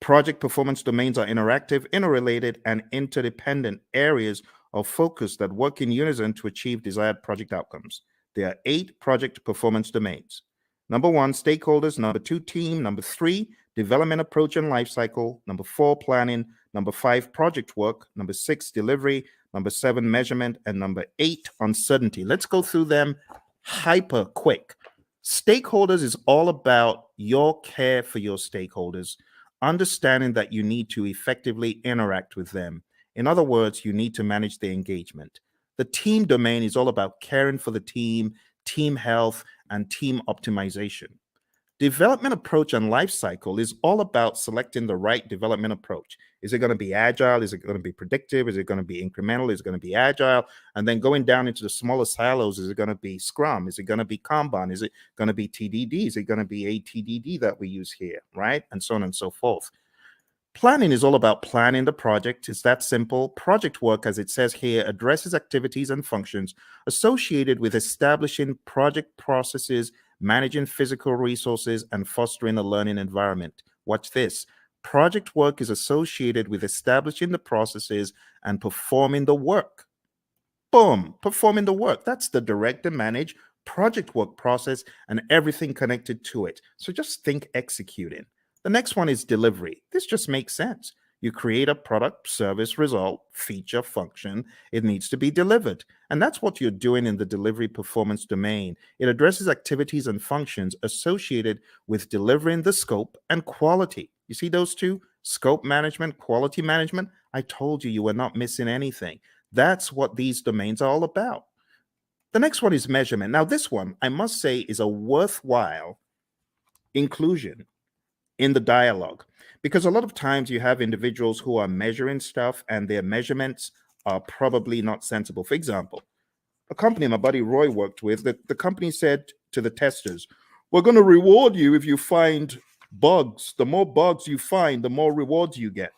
Project performance domains are interactive, interrelated, and interdependent areas of focus that work in unison to achieve desired project outcomes. There are 8 project performance domains. Number 1, stakeholders. Number 2, team. Number 3, development approach and lifecycle. Number 4, planning. Number 5, project work. Number 6, delivery. Number 7, measurement. And number 8, uncertainty. Let's go through them hyper quick. Stakeholders is all about your care for your stakeholders, understanding that you need to effectively interact with them. In other words, you need to manage their engagement. The team domain is all about caring for the team, team health, and team optimization. Development approach and life cycle is all about selecting the right development approach. Is it going to be agile? Is it going to be predictive? Is it going to be incremental? Is it going to be agile? And then going down into the smaller silos, is it going to be Scrum? Is it going to be Kanban? Is it going to be TDD? Is it going to be ATDD that we use here, right? And so on and so forth. Planning is all about planning the project. It's that simple. Project work, as it says here, addresses activities and functions associated with establishing project processes, managing physical resources, and fostering a learning environment. Watch this. Project work is associated with establishing the processes and performing the work. Boom, performing the work. That's the direct and manage project work process and everything connected to it. So just think executing. The next one is delivery. This just makes sense. You create a product, service, result, feature, function. It needs to be delivered. And that's what you're doing in the delivery performance domain. It addresses activities and functions associated with delivering the scope and quality. You see those two? Scope management, quality management. I told you you were not missing anything. That's what these domains are all about. The next one is measurement. Now, this one, I must say, is a worthwhile inclusion in the dialogue, because a lot of times you have individuals who are measuring stuff and their measurements are probably not sensible. For example, a company my buddy Roy worked with, the company said to the testers, we're going to reward you if you find bugs. The more bugs you find, the more rewards you get.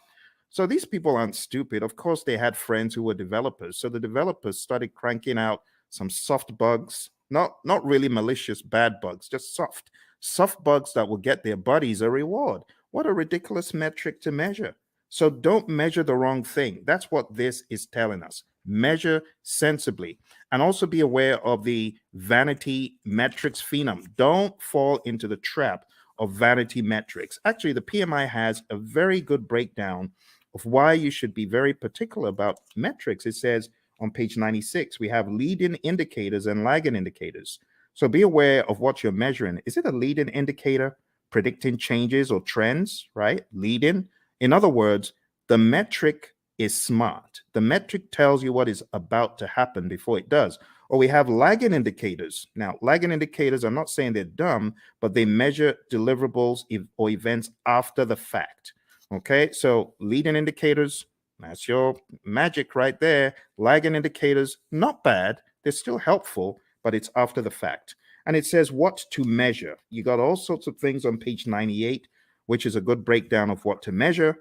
So these people aren't stupid. Of course, they had friends who were developers. So the developers started cranking out some soft bugs, not really malicious bad bugs, just soft bugs that will get their buddies a reward. What a ridiculous metric to measure. So don't measure the wrong thing. That's what this is telling us. Measure sensibly, and also be aware of the vanity metrics phenom. Don't fall into the trap of vanity metrics. Actually, the PMI has a very good breakdown of why you should be very particular about metrics. It says on page 96, we have leading indicators and lagging indicators. So be aware of what you're measuring. Is it a leading indicator predicting changes or trends, right? Leading. In other words, the metric is smart. The metric tells you what is about to happen before it does. Or we have lagging indicators. Now, lagging indicators, I'm not saying they're dumb, but they measure deliverables or events after the fact. Okay, so leading indicators, that's your magic right there. Lagging indicators, not bad. They're still helpful, but it's after the fact. And it says what to measure. You got all sorts of things on page 98, which is a good breakdown of what to measure.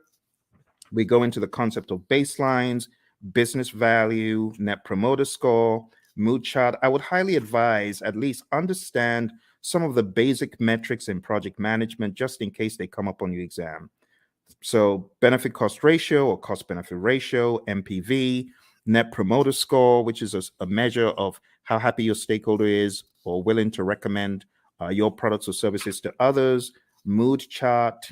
We go into the concept of baselines, business value, net promoter score, mood chart. I would highly advise at least understand some of the basic metrics in project management just in case they come up on your exam. So benefit cost ratio or cost benefit ratio, MPV, net promoter score, which is a measure of how happy your stakeholder is or willing to recommend your products or services to others, mood chart,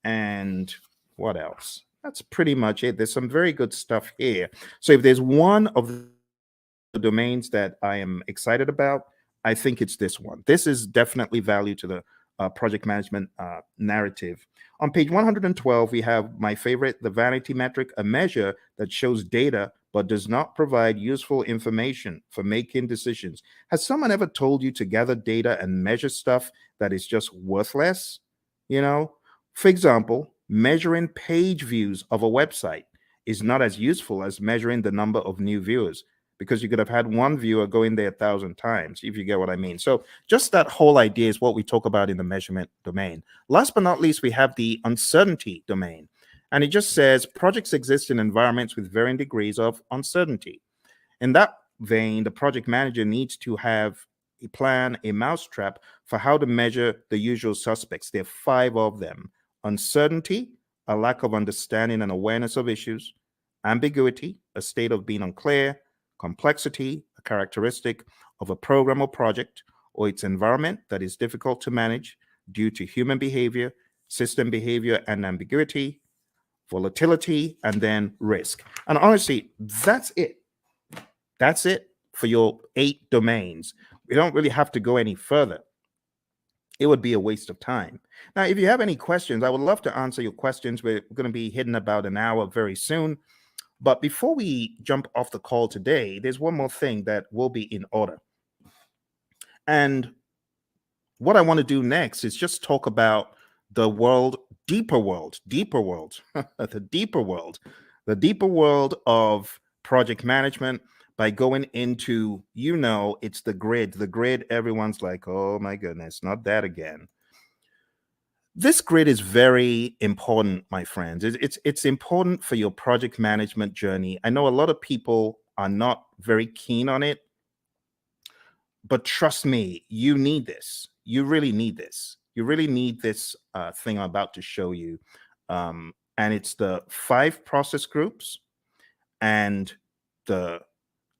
and what else? That's pretty much it. There's some very good stuff here. So if there's one of the domains that I am excited about, I think it's this one. This is definitely value to the project management narrative. On page 112, we have my favorite, the vanity metric, a measure that shows data but does not provide useful information for making decisions. Has someone ever told you to gather data and measure stuff that is just worthless? You know, for example, measuring page views of a website is not as useful as measuring the number of new viewers, because you could have had one viewer go in there 1,000 times, if you get what I mean. So just that whole idea is what we talk about in the measurement domain. Last but not least, we have the uncertainty domain. And it just says projects exist in environments with varying degrees of uncertainty. In that vein, the project manager needs to have a plan, a mousetrap for how to measure the usual suspects. There are 5 of them: uncertainty, a lack of understanding and awareness of issues; ambiguity, a state of being unclear; complexity, a characteristic of a program or project or its environment that is difficult to manage due to human behavior, system behavior, and ambiguity; volatility; and then risk. And honestly, that's it. That's it for your 8 domains. We don't really have to go any further. It would be a waste of time. Now, if you have any questions, I would love to answer your questions. We're going to be hitting about an hour very soon. But before we jump off the call today, there's one more thing that will be in order. And what I want to do next is just talk about the deeper world, the deeper world of project management by going into, it's the grid. Everyone's like, oh my goodness, not that again. This grid is very important, my friends. It's important for your project management journey. I know a lot of people are not very keen on it, but trust me, you need this. You really need this. You really need this thing I'm about to show you. And it's the 5 process groups and the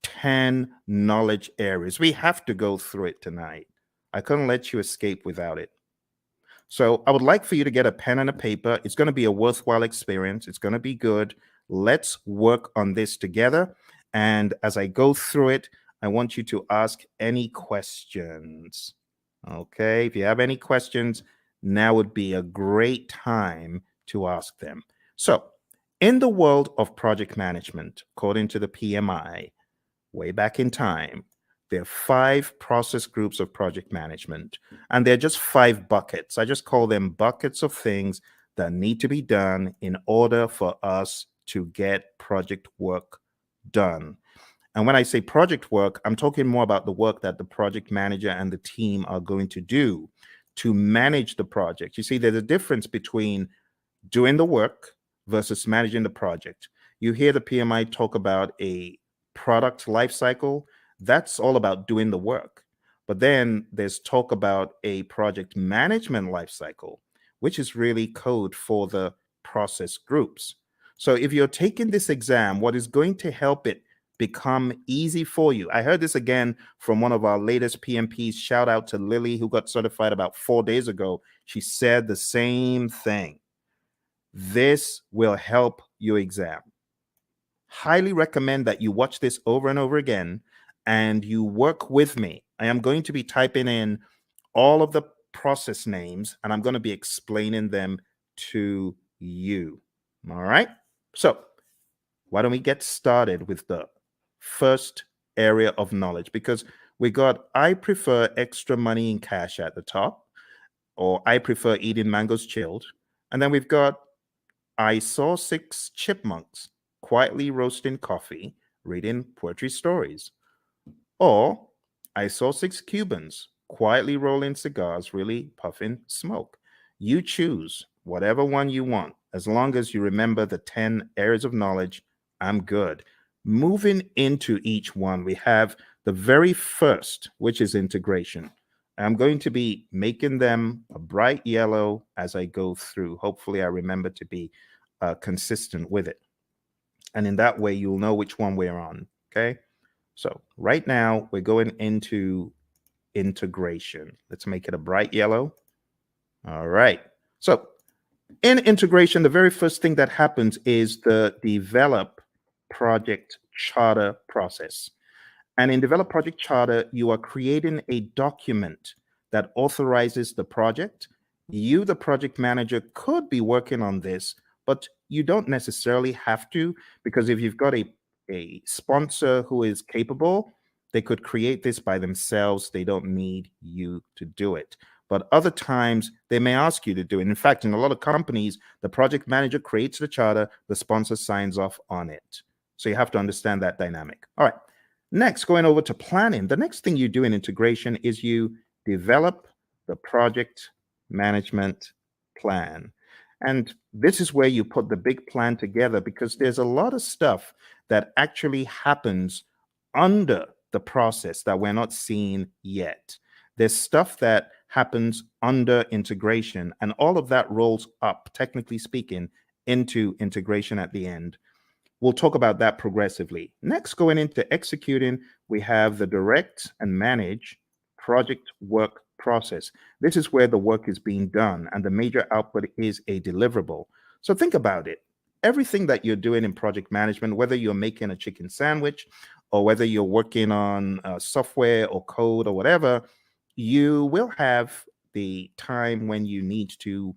10 knowledge areas. We have to go through it tonight. I couldn't let you escape without it. So I would like for you to get a pen and a paper. It's going to be a worthwhile experience. It's going to be good. Let's work on this together. And as I go through it, I want you to ask any questions. Okay, if you have any questions, now would be a great time to ask them. So in the world of project management, according to the PMI, way back in time, there are 5 process groups of project management, and they're just 5 buckets. I just call them buckets of things that need to be done in order for us to get project work done. And when I say project work, I'm talking more about the work that the project manager and the team are going to do to manage the project. You see, there's a difference between doing the work versus managing the project. You hear the PMI talk about a product life cycle. That's all about doing the work. But then there's talk about a project management life cycle, which is really code for the process groups. So if you're taking this exam, what is going to help it become easy for you? I heard this again from one of our latest PMPs. Shout out to Lily, who got certified about 4 days ago. She said the same thing. This will help your exam. Highly recommend that you watch this over and over again and you work with me. I am going to be typing in all of the process names and I'm going to be explaining them to you. All right. So why don't we get started with the first area of knowledge? Because we got, I prefer extra money in cash at the top, or I prefer eating mangoes chilled. And then we've got, I saw 6 chipmunks quietly roasting coffee, reading poetry stories. Or I saw 6 Cubans quietly rolling cigars, really puffing smoke. You choose whatever one you want. As long as you remember the 10 areas of knowledge, I'm good. Moving into each one, we have the very first, which is integration. I'm going to be making them a bright yellow as I go through. Hopefully, I remember to be consistent with it. And in that way, you'll know which one we're on. Okay. So right now, we're going into integration. Let's make it a bright yellow. All right. So in integration, the very first thing that happens is the develop project charter process. And in Develop Project Charter, you are creating a document that authorizes the project. You, the project manager, could be working on this, but you don't necessarily have to, because if you've got a sponsor who is capable, they could create this by themselves. They don't need you to do it. But other times, they may ask you to do it. In fact, in a lot of companies, the project manager creates the charter, the sponsor signs off on it. So you have to understand that dynamic. All right. Next, going over to planning, the next thing you do in integration is you develop the project management plan. And this is where you put the big plan together because there's a lot of stuff that actually happens under the process that we're not seeing yet. There's stuff that happens under integration, and all of that rolls up, technically speaking, into integration at the end. We'll talk about that progressively. Next, going into executing, we have the direct and manage project work process. This is where the work is being done and the major output is a deliverable. So think about it. Everything that you're doing in project management, whether you're making a chicken sandwich or whether you're working on software or code or whatever, you will have the time when you need to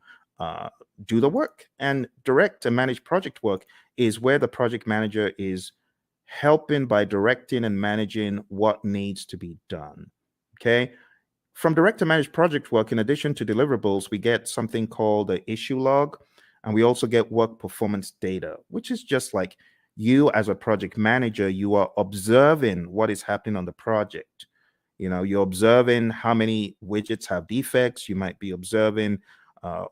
do the work. And direct and manage project work is where the project manager is helping by directing and managing what needs to be done. Okay. From direct to manage project work, in addition to deliverables, we get something called the issue log, and we also get work performance data, which is just like you as a project manager, you are observing what is happening on the project. You know, you're observing how many widgets have defects. You might be observing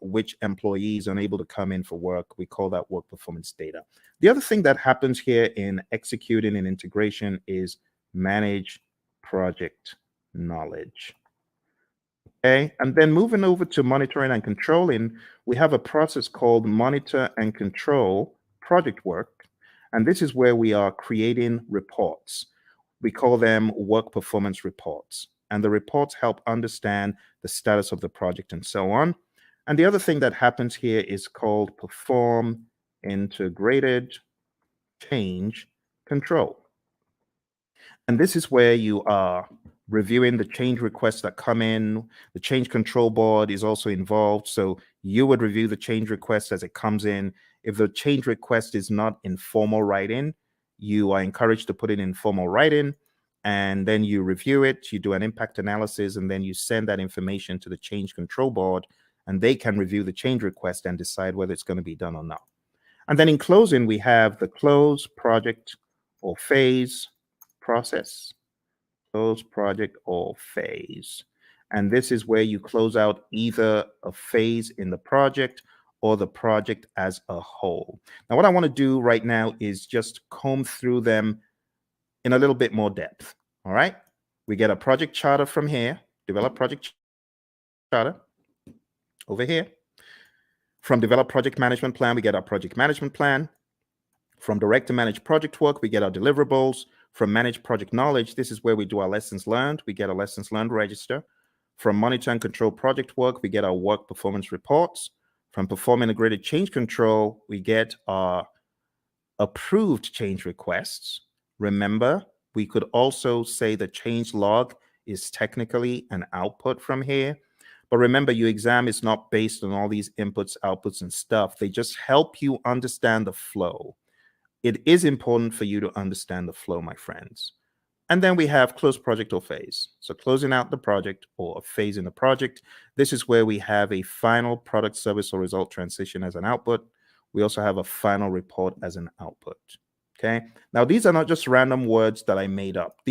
which employees are unable to come in for work. We call that work performance data. The other thing that happens here in executing and integration is manage project knowledge. Okay, and then moving over to monitoring and controlling, we have a process called monitor and control project work. And this is where we are creating reports. We call them work performance reports. And the reports help understand the status of the project and so on. And the other thing that happens here is called perform integrated change control. And this is where you are reviewing the change requests that come in. The change control board is also involved. So you would review the change request as it comes in. If the change request is not in formal writing, you are encouraged to put it in formal writing. And then you review it, you do an impact analysis, and then you send that information to the change control board, and they can review the change request and decide whether it's going to be done or not. And then in closing, we have the close project or phase process. Close project or phase. And this is where you close out either a phase in the project or the project as a whole. Now, what I want to do right now is just comb through them in a little bit more depth. All right. We get a project charter from here, develop project charter over here. From develop project management plan, we get our project management plan. From direct to manage project work, we get our deliverables. From manage project knowledge, this is where we do our lessons learned. We get a lessons learned register. From monitor and control project work, we get our work performance reports. From perform integrated change control, we get our approved change requests. Remember, we could also say the change log is technically an output from here. But remember, your exam is not based on all these inputs, outputs, and stuff. They just help you understand the flow. It is important for you to understand the flow, my friends. And then we have close project or phase. So closing out the project or a phase in the project. This is where we have a final product, service, or result transition as an output. We also have a final report as an output. Okay. Now, these are not just random words that I made up.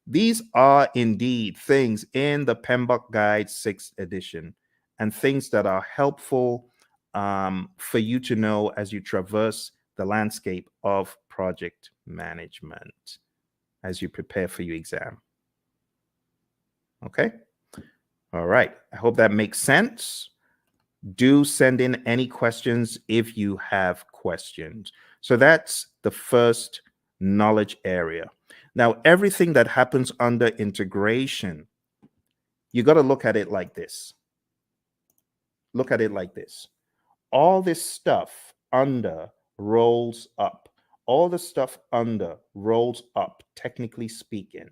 These are indeed things in the PMBOK Guide 6th edition and things that are helpful for you to know as you traverse the landscape of project management as you prepare for your exam. Okay. All right. I hope that makes sense. Do send in any questions if you have questions. So that's the first knowledge area. Now, everything that happens under integration, you got to look at it like this. Look at it like this. All this stuff under rolls up. All the stuff under rolls up, technically speaking.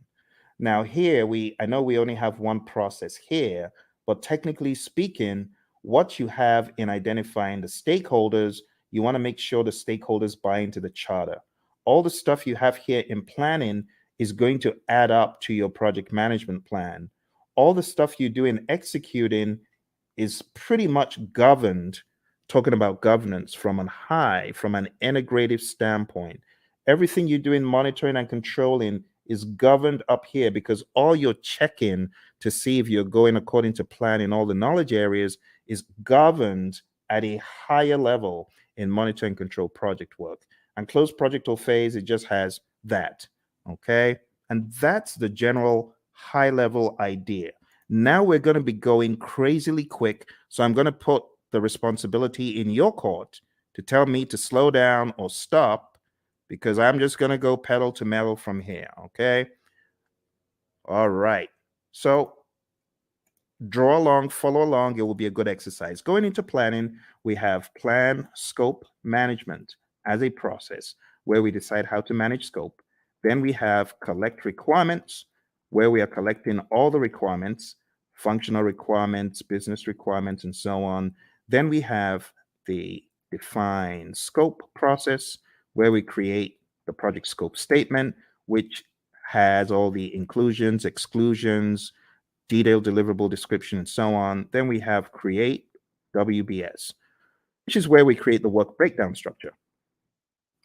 Now here, I know we only have one process here, but technically speaking, what you have in identifying the stakeholders, you want to make sure the stakeholders buy into the charter. All the stuff you have here in planning is going to add up to your project management plan. All the stuff you do in executing is pretty much governed, talking about governance from an integrative standpoint. Everything you do in monitoring and controlling is governed up here because all you're checking to see if you're going according to plan in all the knowledge areas is governed at a higher level in monitor and control project work. And closed project or phase, it just has that. Okay. And that's the general high level idea. Now we're going to be going crazily quick. So I'm going to put the responsibility in your court to tell me to slow down or stop, because I'm just going to go pedal to metal from here. Okay. All right. So draw along, follow along. It will be a good exercise. Going into planning, we have plan scope management as a process where we decide how to manage scope. Then we have collect requirements, where we are collecting all the requirements, functional requirements, business requirements, and so on. Then we have the define scope process, where we create the project scope statement, which has all the inclusions, exclusions, detailed deliverable description, and so on. Then we have create WBS, which is where we create the work breakdown structure.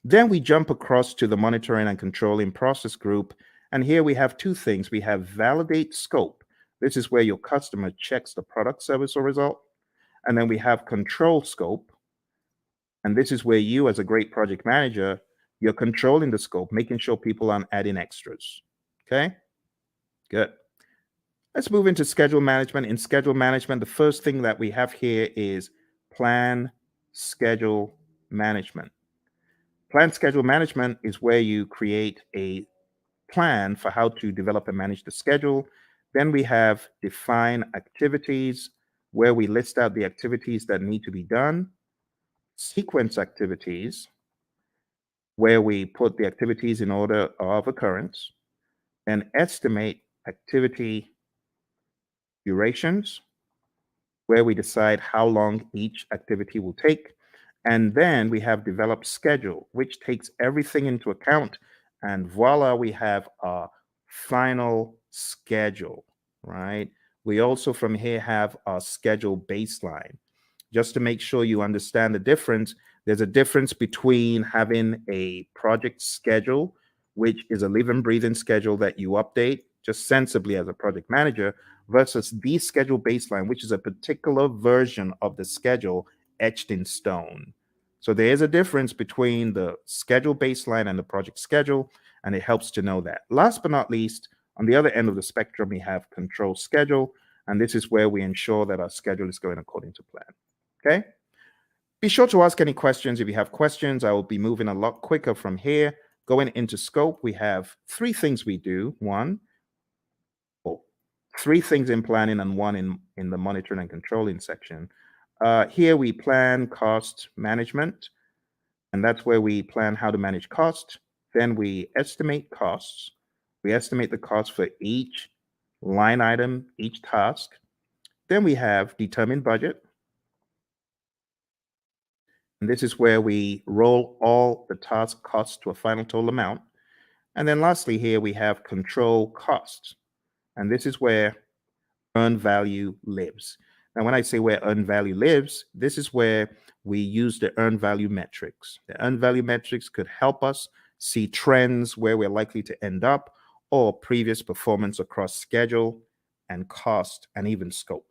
Then we jump across to the monitoring and controlling process group. And here we have two things. We have validate scope. This is where your customer checks the product, service, or result. And then we have control scope. And this is where you, as a great project manager, you're controlling the scope, making sure people aren't adding extras. Okay, good. Let's move into schedule management. In schedule management, the first thing that we have here is plan schedule management. Plan schedule management is where you create a plan for how to develop and manage the schedule. Then we have define activities, where we list out the activities that need to be done. Sequence activities, where we put the activities in order of occurrence. And estimate activity durations, where we decide how long each activity will take. And then we have developed schedule, which takes everything into account. And voila, we have our final schedule, right? We also from here have our schedule baseline. Just to make sure you understand the difference, There's a difference between having a project schedule, which is a live and breathing schedule that you update just sensibly as a project manager, versus the schedule baseline, which is a particular version of the schedule etched in stone. So there is a difference between the schedule baseline and the project schedule, and it helps to know that. Last but not least, on the other end of the spectrum, we have control schedule, and this is where we ensure that our schedule is going according to plan. Okay? Be sure to ask any questions. If you have questions, I will be moving a lot quicker from here. Going into scope, we have three things we do. Three things in planning and one in the monitoring and controlling section. Here we plan cost management, and that's where we plan how to manage cost. Then we estimate costs. We estimate the cost for each line item, each task. Then we have determine budget. And this is where we roll all the task costs to a final total amount. And then lastly, here we have control costs. And this is where earned value lives. Now, when I say where earned value lives, this is where we use the earned value metrics. The earned value metrics could help us see trends where we're likely to end up, or previous performance across schedule and cost and even scope.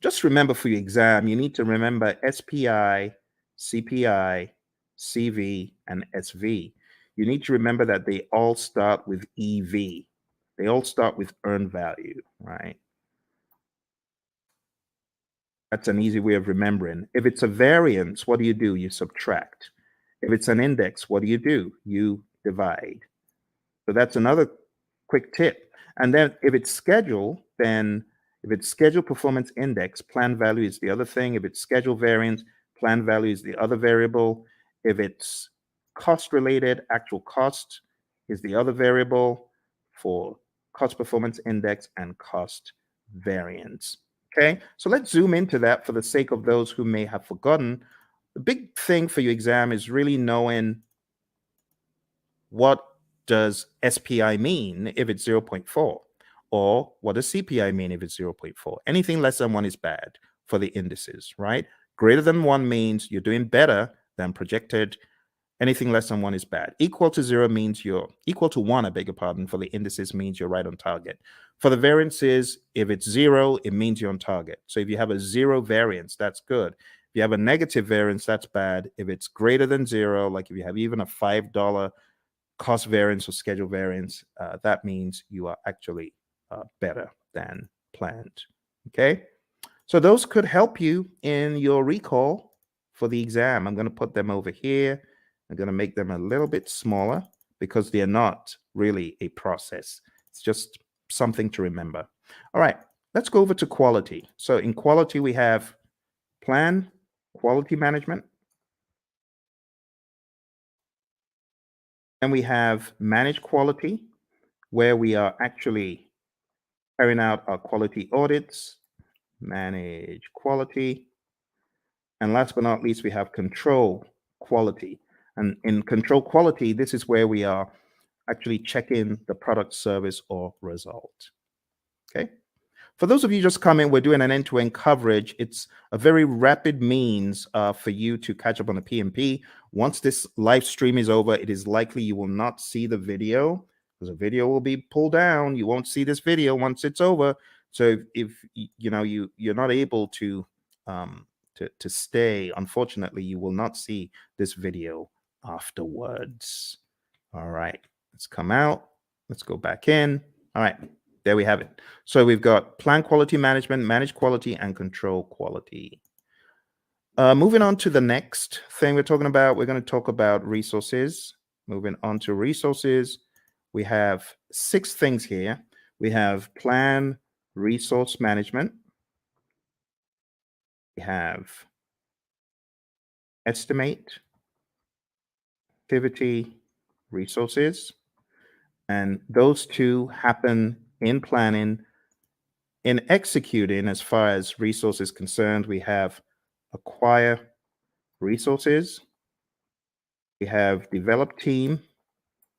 Just remember for your exam, you need to remember SPI, CPI, CV, and SV. You need to remember that they all start with EV. They all start with earned value, right? That's an easy way of remembering. If it's a variance, what do? You subtract. If it's an index, what do? You divide. So that's another quick tip. And then if it's schedule, then if it's schedule performance index, plan value is the other thing. If it's schedule variance, plan value is the other variable. If it's cost related, actual cost is the other variable for cost performance index and cost variance. Okay, so let's zoom into that for the sake of those who may have forgotten. The big thing for your exam is really knowing what does SPI mean if it's 0.4, or what does CPI mean if it's 0.4. Anything less than 1 is bad for the indices, right? Greater than 1 means you're doing better than projected. Anything less than 1 is bad. Equal to 0 means you're equal to 1, I beg your pardon, for the indices means you're right on target. For the variances, if it's 0, it means you're on target. So if you have a 0 variance, that's good. If you have a negative variance, that's bad. If it's greater than 0, like if you have even a $5 cost variance or schedule variance, that means you are actually better than planned. Okay, so those could help you in your recall for the exam. I'm going to put them over here. I'm going to make them a little bit smaller because they're not really a process. It's just something to remember. All right, let's go over to quality. So in quality, we have plan, quality management, and we have manage quality, where we are actually carrying out our quality audits, manage quality. And last but not least, we have control quality. And in control quality, this is where we are actually checking the product, service, or result. Okay. For those of you just coming, we're doing an end-to-end coverage. It's a very rapid means for you to catch up on the PMP. Once this live stream is over, it is likely you will not see the video because the video will be pulled down. You won't see this video once it's over. So if you know you're not able to stay, unfortunately, you will not see this video afterwards. All right, let's come out. Let's go back in. All right, there we have it. So we've got plan quality management, manage quality, and control quality. Moving on to the next thing we're talking about, we're going to talk about resources. Moving on to resources, we have 6 things here. We have plan resource management. We have estimate, activity, resources, and those two happen in planning. In executing, as far as resources concerned, we have acquire resources, we have develop team,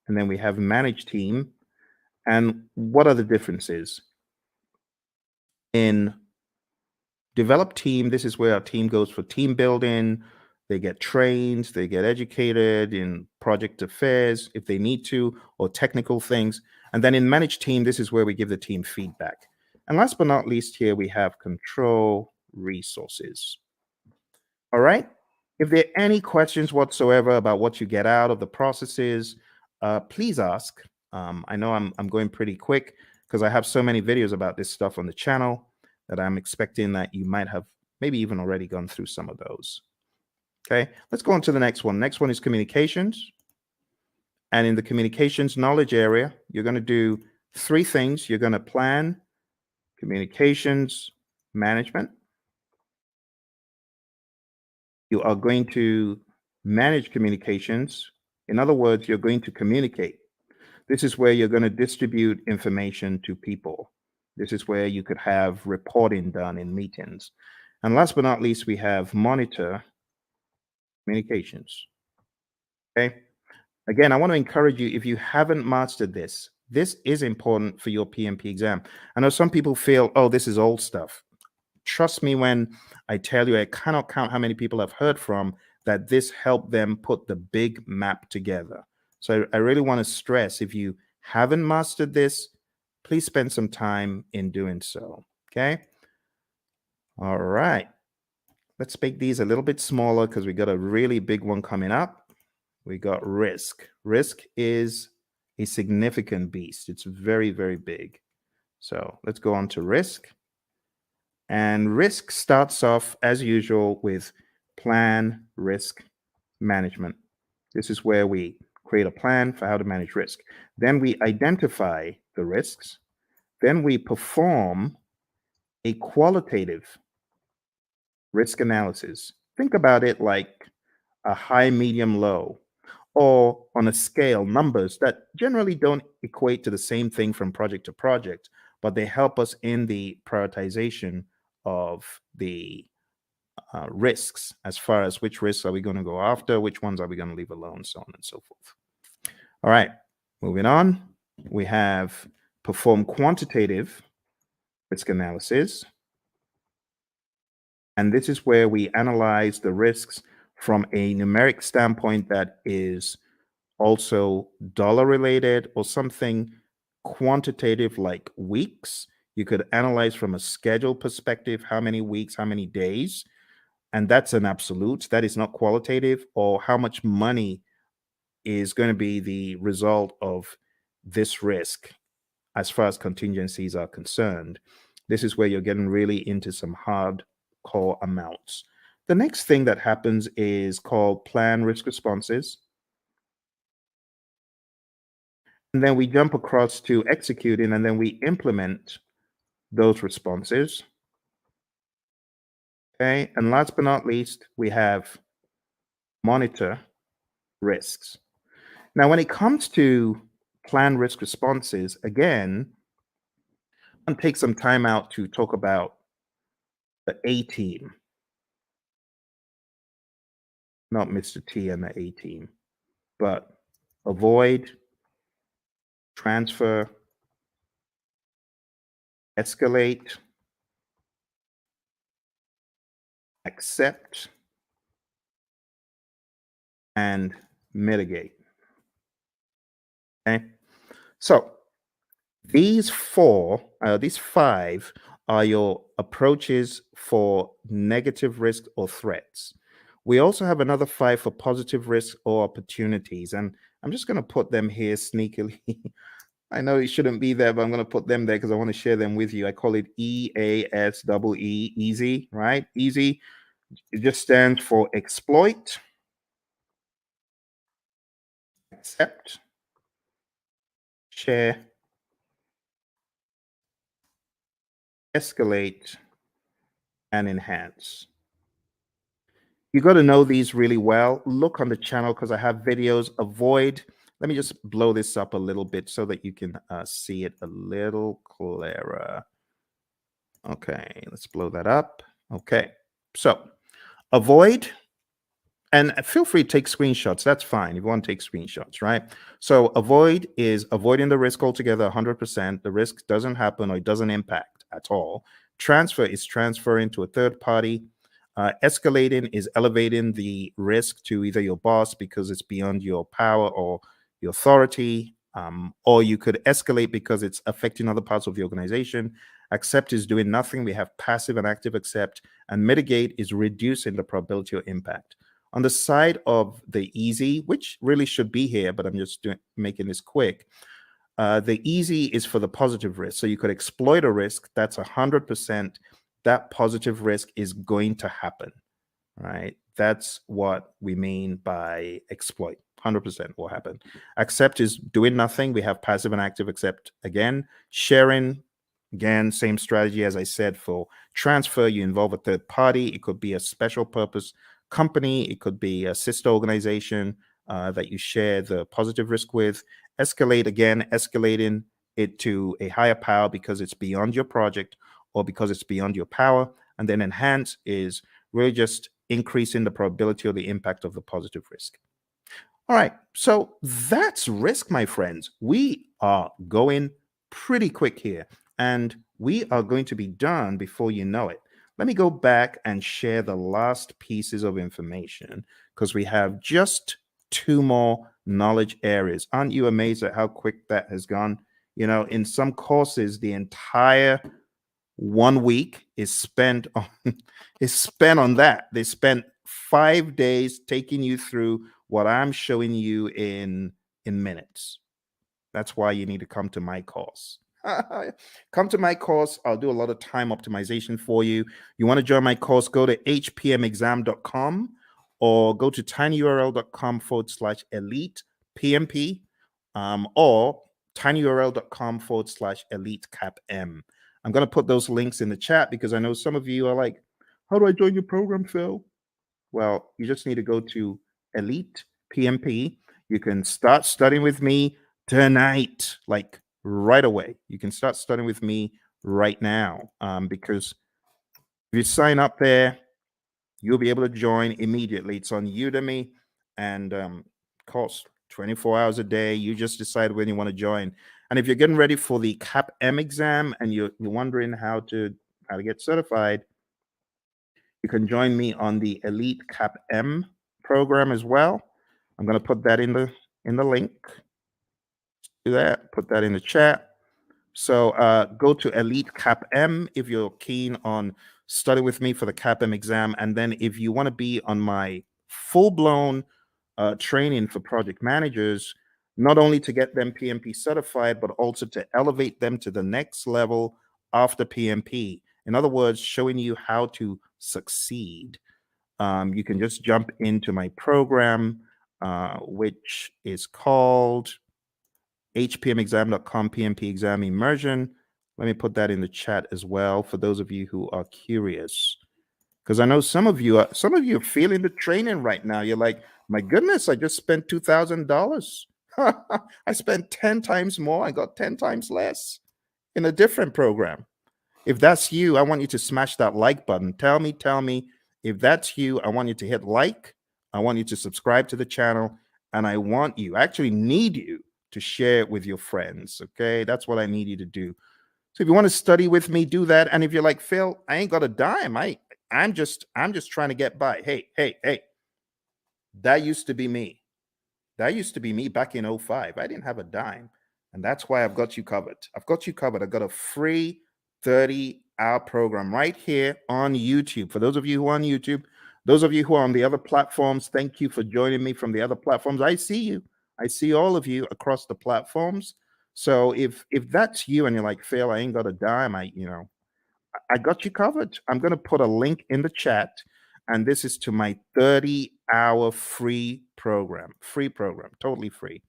and then we have manage team. And what are the differences? In develop team, this is where our team goes for team building. They get trained, they get educated in project affairs if they need to, or technical things. And then in managed team, this is where we give the team feedback. And last but not least, here we have control resources. All right. If there are any questions whatsoever about what you get out of the processes, please ask. I know I'm going pretty quick because I have so many videos about this stuff on the channel that I'm expecting that you might have maybe even already gone through some of those. Okay, let's go on to the next one. Next one is communications. And in the communications knowledge area, you're going to do three things. You're going to plan communications management. You are going to manage communications. In other words, you're going to communicate. This is where you're going to distribute information to people. This is where you could have reporting done in meetings. And last but not least, we have monitor communications. Okay. Again, I want to encourage you, if you haven't mastered this, this is important for your PMP exam. I know some people feel, oh, this is old stuff. Trust me when I tell you, I cannot count how many people I've heard from that this helped them put the big map together. So I really want to stress, if you haven't mastered this, please spend some time in doing so. Okay. All right. Let's make these a little bit smaller because we got a really big one coming up. We got risk. Risk is a significant beast. It's very, very big. So let's go on to risk. And risk starts off as usual with plan risk management. This is where we create a plan for how to manage risk. Then we identify the risks. Then we perform a qualitative risk analysis. Think about it like a high, medium, low, or on a scale, numbers that generally don't equate to the same thing from project to project, but they help us in the prioritization of the risks, as far as which risks are we going to go after, which ones are we going to leave alone, so on and so forth. All right, moving on. We have perform quantitative risk analysis. And this is where we analyze the risks from a numeric standpoint that is also dollar related, or something quantitative like weeks. You could analyze from a schedule perspective, how many weeks, how many days, and that's an absolute. That is not qualitative. Or how much money is going to be the result of this risk as far as contingencies are concerned. This is where you're getting really into some hardcore amounts. The next thing that happens is called plan risk responses. And then we jump across to executing, and then we implement those responses. Okay. And last but not least, we have monitor risks. Now, when it comes to plan risk responses, again, I'll take some time out to talk about the A team, not Mr. T and the A team, but avoid, transfer, escalate, accept, and mitigate. Okay. So these five are your approaches for negative risk or threats. We also have another five for positive risk or opportunities. And I'm just going to put them here sneakily. I know it shouldn't be there, but I'm going to put them there because I want to share them with you. I call it EASEE, easy, right? Easy. It just stands for exploit, accept, share, escalate, and enhance. You got to know these really well. Look on the channel because I have videos. Avoid. Let me just blow this up a little bit so that you can see it a little clearer. Okay, let's blow that up. Okay, so avoid, and feel free to take screenshots. That's fine if you want to take screenshots, right? So avoid is avoiding the risk altogether, 100%. The risk doesn't happen or it doesn't impact at all. Transfer is transferring to a third party. Escalating is elevating the risk to either your boss because it's beyond your power or your authority, or you could escalate because it's affecting other parts of the organization. Accept is doing nothing. We have passive and active accept, and mitigate is reducing the probability of impact. On the side of the easy, which really should be here, but I'm just making this quick. The easy is for the positive risk. So you could exploit a risk that's 100%. That positive risk is going to happen, right? That's what we mean by exploit. 100% will happen. Accept is doing nothing. We have passive and active accept again. Sharing, again, same strategy as I said for transfer. You involve a third party. It could be a special purpose company. It could be a sister organization that you share the positive risk with. Escalate, again, escalating it to a higher power because it's beyond your project or because it's beyond your power. And then enhance is really just increasing the probability or the impact of the positive risk. All right, so that's risk, my friends. We are going pretty quick here, and we are going to be done before you know it. Let me go back and share the last pieces of information because we have just 2 more knowledge areas. Aren't you amazed at how quick that has gone? You know, in some courses, the entire 1 week is spent on that. They spent 5 days taking you through what I'm showing you in minutes. That's why you need to come to my course. Come to my course. I'll do a lot of time optimization for you. You want to join my course, go to hpmexam.com or go to tinyurl.com/elite PMP, or tinyurl.com/elite CAPM. I'm going to put those links in the chat because I know some of you are like, how do I join your program, Phil? Well, you just need to go to Elite PMP. You can start studying with me tonight, like right away. You can start studying with me right now, because if you sign up there, you'll be able to join immediately. It's on Udemy, and costs 24 hours a day. You just decide when you want to join. And if you're getting ready for the CAPM exam and you're wondering how to get certified, you can join me on the Elite CAPM program as well. I'm going to put that in the link. Do that. Put that in the chat. So go to Elite CAPM if you're keen on studying with me for the CAPM exam. And then if you want to be on my full-blown training for project managers, not only to get them PMP certified, but also to elevate them to the next level after PMP. In other words, showing you how to succeed. You can just jump into my program, which is called hpmexam.com PMP exam immersion. Let me put that in the chat as well for those of you who are curious, because I know some of you are feeling the training right now. You're like, my goodness, I just spent $2,000. I spent 10 times more. I got 10 times less in a different program. If that's you, I want you to smash that like button. Tell me if that's you. I want you to hit like. I want you to subscribe to the channel, and I actually need you to share it with your friends. Okay, that's what I need you to do. So if you want to study with me, do that. And if you're like, Phil, I ain't got a dime. I'm just trying to get by. Hey, that used to be me. That used to be me back in 05. I didn't have a dime. And that's why I've got you covered. I've got a free 30-hour program right here on YouTube. For those of you who are on YouTube, those of you who are on the other platforms, thank you for joining me from the other platforms. I see you. I see all of you across the platforms. So if that's you and you're like, Phil, I ain't got a dime, I got you covered. I'm going to put a link in the chat, and this is to my 30-hour free program, totally free.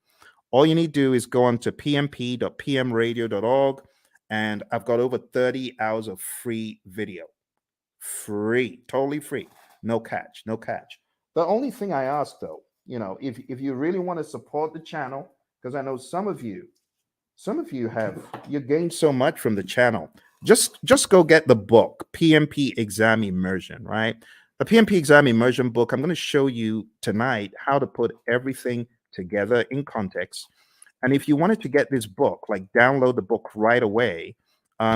All you need to do is go on to pmp.pmradio.org, and I've got over 30 hours of free video. Free, totally free. No catch. The only thing I ask, though, if you really want to support the channel, because I know some of you you gained so much from the channel. Just go get the book, PMP Exam Immersion, right? The PMP Exam Immersion book, I'm going to show you tonight how to put everything together in context. And if you wanted to get this book, like download the book right away,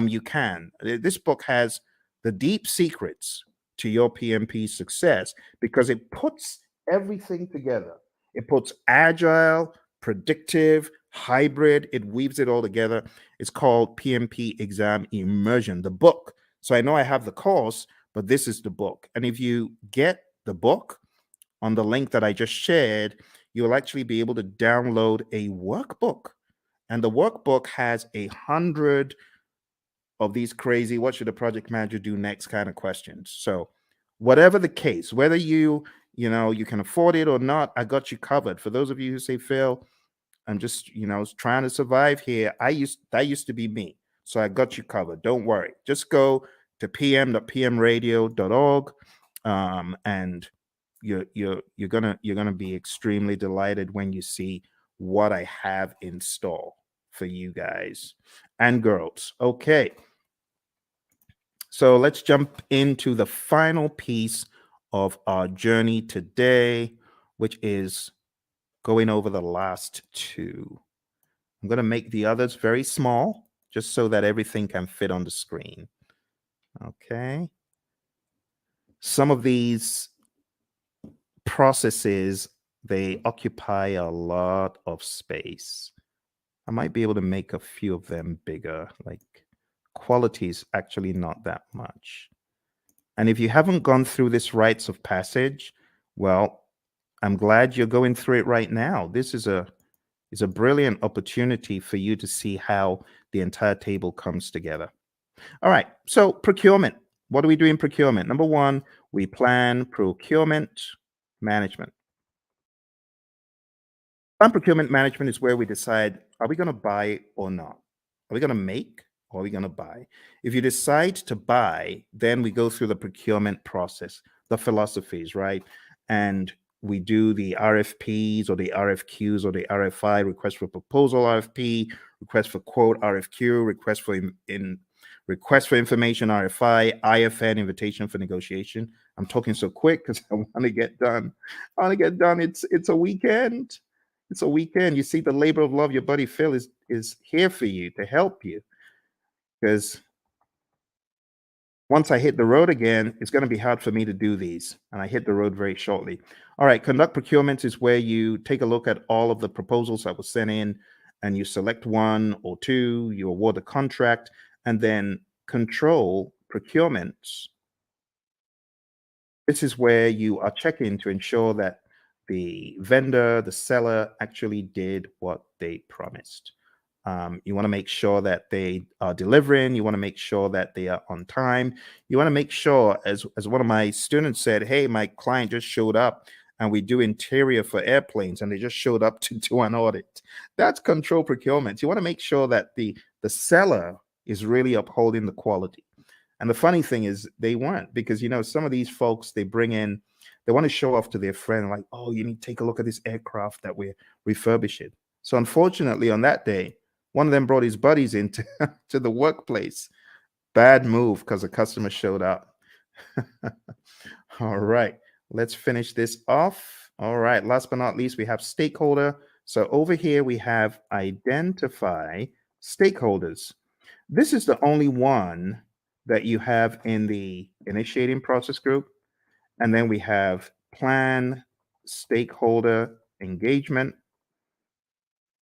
you can. This book has the deep secrets. to your PMP success because it puts everything together. It puts agile, predictive, hybrid, it weaves it all together. It's called PMP Exam Immersion, the book. So I know I have the course, but this is the book. And if you get the book on the link that I just shared, you'll actually be able to download a workbook. And the workbook has 100 of these crazy, what should a project manager do next kind of questions. So whatever the case, whether you can afford it or not, I got you covered. For those of you who say, Phil, I'm just, trying to survive here. That used to be me. So I got you covered. Don't worry. Just go to pm.pmradio.org, and you're gonna be extremely delighted when you see what I have in store for you guys and girls. Okay. So let's jump into the final piece of our journey today, which is going over the last two. I'm going to make the others very small, just so that everything can fit on the screen. Okay. Some of these processes, they occupy a lot of space. I might be able to make a few of them bigger, like quality is actually not that much. And if you haven't gone through this rites of passage, well, I'm glad you're going through it right now. This is a brilliant opportunity for you to see how the entire table comes together. All right, so procurement. What do we do in procurement? Number one, we plan procurement management. Plan procurement management is where we decide, are we going to buy or not? Are we going to make or are we going to buy? If you decide to buy, then we go through the procurement process, the philosophies, right? And we do the RFPs or the RFQs or the RFI, request for proposal RFP, request for quote RFQ, request for information RFI, IFN, invitation for negotiation. I'm talking so quick because I want to get done. I want to get done. It's a weekend. It's a weekend. You see, the labor of love, your buddy Phil is here for you to help you. Because once I hit the road again, it's going to be hard for me to do these. And I hit the road very shortly. All right, conduct procurement is where you take a look at all of the proposals that were sent in and you select one or two, you award a contract, and then control procurements. This is where you are checking to ensure that the vendor, the seller actually did what they promised. You want to make sure that they are delivering. You want to make sure that they are on time. You want to make sure, as one of my students said, hey, my client just showed up and we do interior for airplanes and they just showed up to do an audit. That's control procurement. You want to make sure that the seller is really upholding the quality. And the funny thing is they weren't, because, some of these folks, they want to show off to their friend, like, oh, you need to take a look at this aircraft that we're refurbishing. So unfortunately, on that day, one of them brought his buddies into to the workplace. Bad move because the customer showed up. All right, let's finish this off. All right, last but not least, we have stakeholder. So over here, we have identify stakeholders. This is the only one that you have in the initiating process group. And then we have plan stakeholder engagement.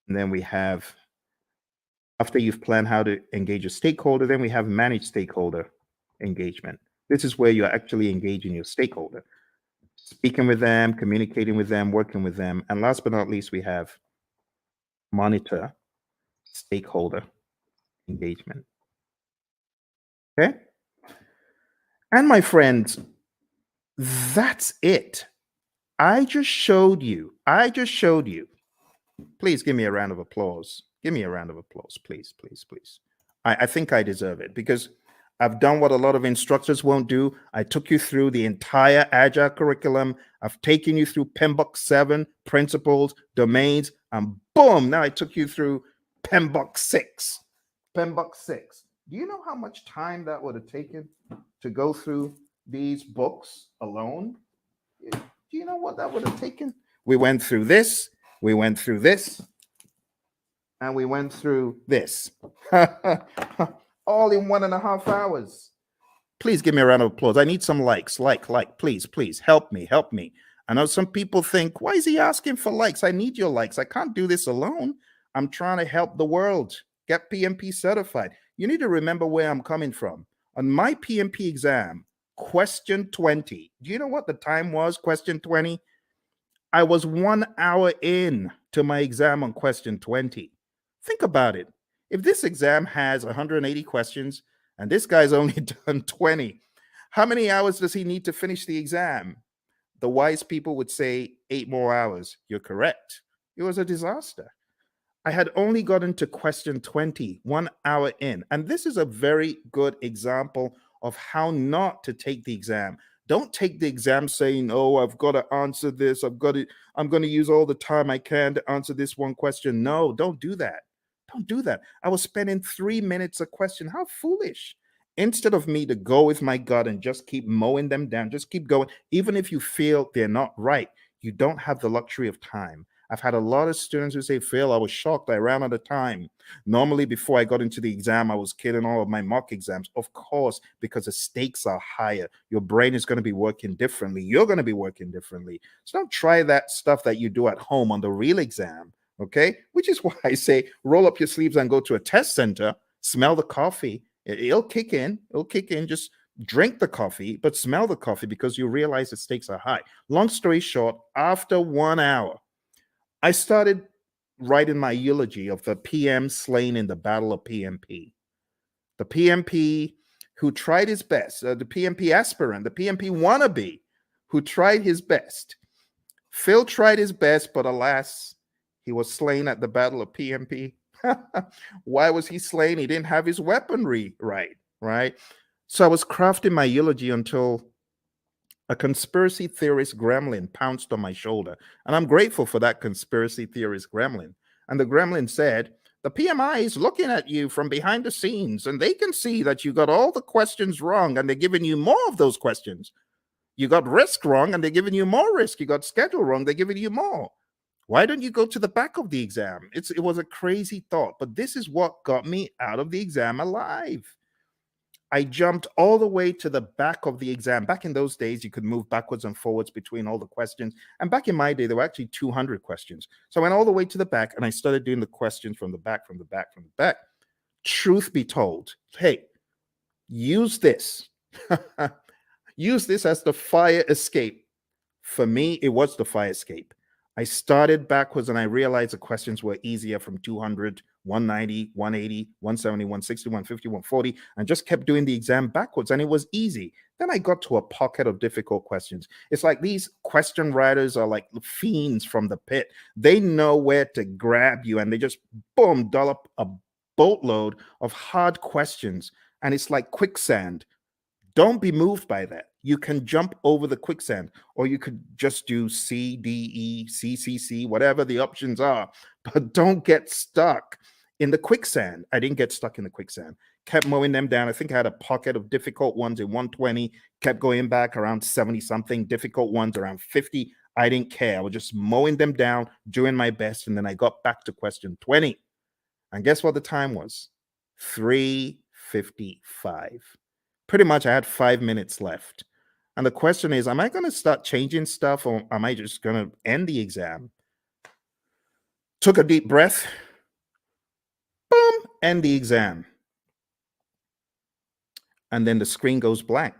And then we have, after you've planned how to engage a stakeholder, then we have manage stakeholder engagement. This is where you're actually engaging your stakeholder, speaking with them, communicating with them, working with them. And last but not least, we have monitor stakeholder engagement. Okay. And my friends, that's it. I just showed you. Please give me a round of applause. Give me a round of applause, please, please, please. I think I deserve it because I've done what a lot of instructors won't do. I took you through the entire Agile curriculum. I've taken you through PMBOK 7, principles, domains, and boom, now I took you through PMBOK 6. PMBOK 6. Do you know how much time that would have taken to go through these books alone? Do you know what that would have taken? We went through this, we went through this, and we went through this. All in 1.5 hours. Please give me a round of applause. I need some likes. Please, please help me, help me. I know some people think, why is he asking for likes? I need your likes. I can't do this alone. I'm trying to help the world get PMP certified. You need to remember where I'm coming from. On my PMP exam, question 20. Do you know what the time was? Question 20. I was 1 hour in to my exam on question 20. Think about it. If this exam has 180 questions and this guy's only done 20, how many hours does he need to finish the exam? The wise people would say 8 more hours. You're correct. It was a disaster. I had only gotten to question 20, 1 hour in. And this is a very good example of how not to take the exam. Don't take the exam saying, oh, I've got to answer this. I'm going to use all the time I can to answer this one question. No, don't do that. Don't do that. I was spending 3 minutes a question. How foolish. Instead of me to go with my gut and just keep mowing them down, just keep going. Even if you feel they're not right, you don't have the luxury of time. I've had a lot of students who say, Phil, I was shocked. I ran out of time. Normally, before I got into the exam, I was killing all of my mock exams. Of course, because the stakes are higher. Your brain is going to be working differently. You're going to be working differently. So don't try that stuff that you do at home on the real exam, okay? Which is why I say roll up your sleeves and go to a test center, smell the coffee. It'll kick in. It'll kick in. Just drink the coffee, but smell the coffee because you realize the stakes are high. Long story short, after 1 hour, I started writing my eulogy of the PM slain in the Battle of PMP. The PMP who tried his best, the PMP aspirant, the PMP wannabe who tried his best. Phil tried his best, but alas, he was slain at the Battle of PMP. Why was he slain? He didn't have his weaponry right? So I was crafting my eulogy until a conspiracy theorist gremlin pounced on my shoulder. And I'm grateful for that conspiracy theorist gremlin. And the gremlin said, the PMI is looking at you from behind the scenes, and they can see that you got all the questions wrong, and they're giving you more of those questions. You got risk wrong, and they're giving you more risk. You got schedule wrong, they're giving you more. Why don't you go to the back of the exam? It was a crazy thought, but this is what got me out of the exam alive. I jumped all the way to the back of the exam. Back in those days, you could move backwards and forwards between all the questions. And back in my day, there were actually 200 questions. So I went all the way to the back and I started doing the questions from the back, from the back, from the back. Truth be told, hey, use this. Use this as the fire escape. For me, it was the fire escape. I started backwards and I realized the questions were easier from 200, 190, 180, 170, 160, 150, 140, and just kept doing the exam backwards. And it was easy. Then I got to a pocket of difficult questions. It's like these question writers are like fiends from the pit. They know where to grab you and they just, boom, dollop a boatload of hard questions. And it's like quicksand. Don't be moved by that. You can jump over the quicksand, or you could just do C, D, E, C, C, C, whatever the options are. But don't get stuck in the quicksand. I didn't get stuck in the quicksand. Kept mowing them down. I think I had a pocket of difficult ones in 120, kept going back around 70 something, difficult ones around 50. I didn't care. I was just mowing them down, doing my best. And then I got back to question 20. And guess what the time was? 3:55. Pretty much I had 5 minutes left. And the question is, am I going to start changing stuff or am I just going to end the exam? Took a deep breath. Boom, end the exam. And then the screen goes blank.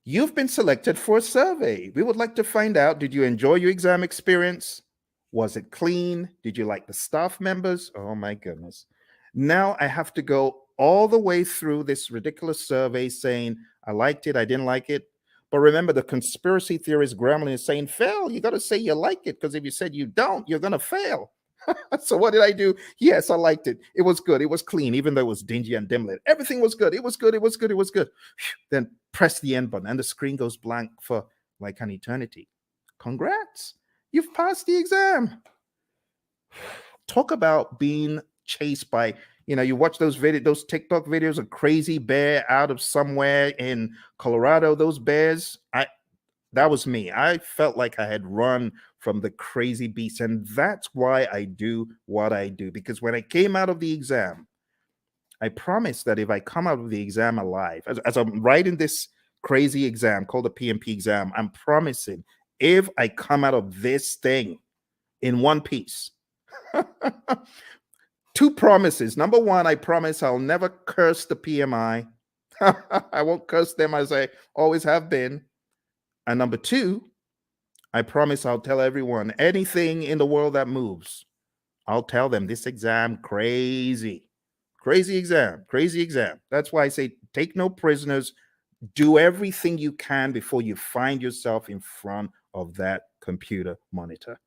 You've been selected for a survey. We would like to find out, did you enjoy your exam experience? Was it clean? Did you like the staff members? Oh my goodness. Now I have to go all the way through this ridiculous survey saying, I liked it, I didn't like it. But remember, the conspiracy theorist gremlin is saying, Phil, you got to say you like it, because if you said you don't, you're going to fail. So what did I do? Yes, I liked it. It was good. It was clean, even though it was dingy and dim lit. Everything was good. It was good. It was good. It was good. Then press the end button and the screen goes blank for like an eternity. Congrats. You've passed the exam. Talk about being chased by, you watch those TikTok videos of crazy bear out of somewhere in Colorado, those bears. That was me. I felt like I had run from the crazy beast. And that's why I do what I do. Because when I came out of the exam, I promise that if I come out of the exam alive, as I'm writing this crazy exam called the PMP exam, I'm promising if I come out of this thing in one piece, two promises. Number one, I promise I'll never curse the PMI. I won't curse them as I always have been. And number two, I promise I'll tell everyone anything in the world that moves. I'll tell them this exam crazy. Crazy exam, crazy exam. That's why I say take no prisoners. Do everything you can before you find yourself in front of that computer monitor.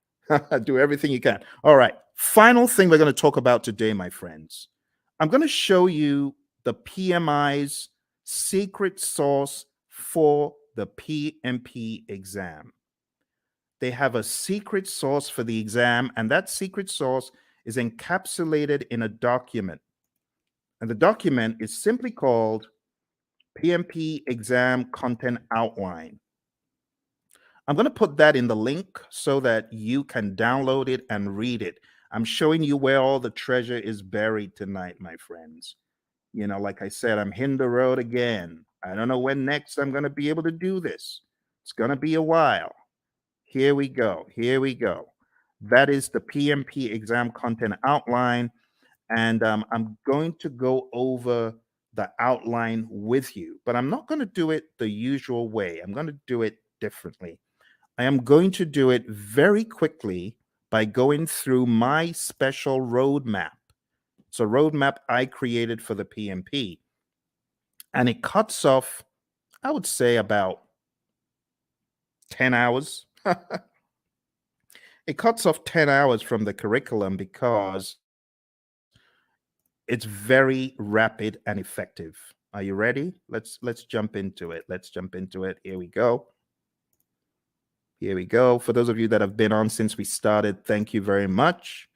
Do everything you can. All right. Final thing we're going to talk about today, my friends. I'm going to show you the PMI's secret sauce for the PMP exam. They have a secret sauce for the exam, and that secret sauce is encapsulated in a document. And the document is simply called PMP Exam Content Outline. I'm going to put that in the link so that you can download it and read it. I'm showing you where all the treasure is buried tonight, my friends. You know, like I said, I'm hitting the road again. I don't know when next I'm going to be able to do this. It's going to be a while. Here we go. Here we go. That is the PMP exam content outline. And I'm going to go over the outline with you, but I'm not going to do it the usual way. I'm going to do it differently. I am going to do it very quickly by going through my special roadmap. It's a roadmap I created for the PMP, and it cuts off, I would say, about 10 hours. It cuts off 10 hours from the curriculum because it's very rapid and effective. Are you ready? Let's jump into it. Let's jump into it. Here we go. Here we go. For those of you that have been on since we started, thank you very much.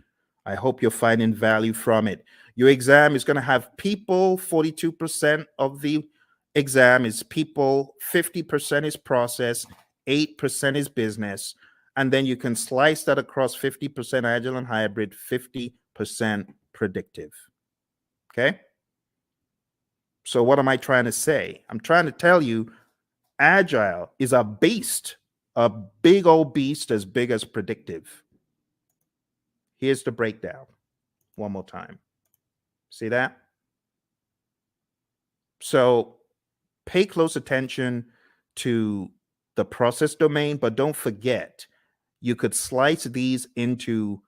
I hope you're finding value from it. Your exam is going to have people. 42% of the exam is people, 50% is process, 8% is business. And then you can slice that across 50% agile and hybrid, 50% predictive. Okay? So what am I trying to say? I'm trying to tell you agile is a beast, a big old beast as big as predictive. Here's the breakdown one more time. See that? So pay close attention to the process domain, but don't forget, you could slice these into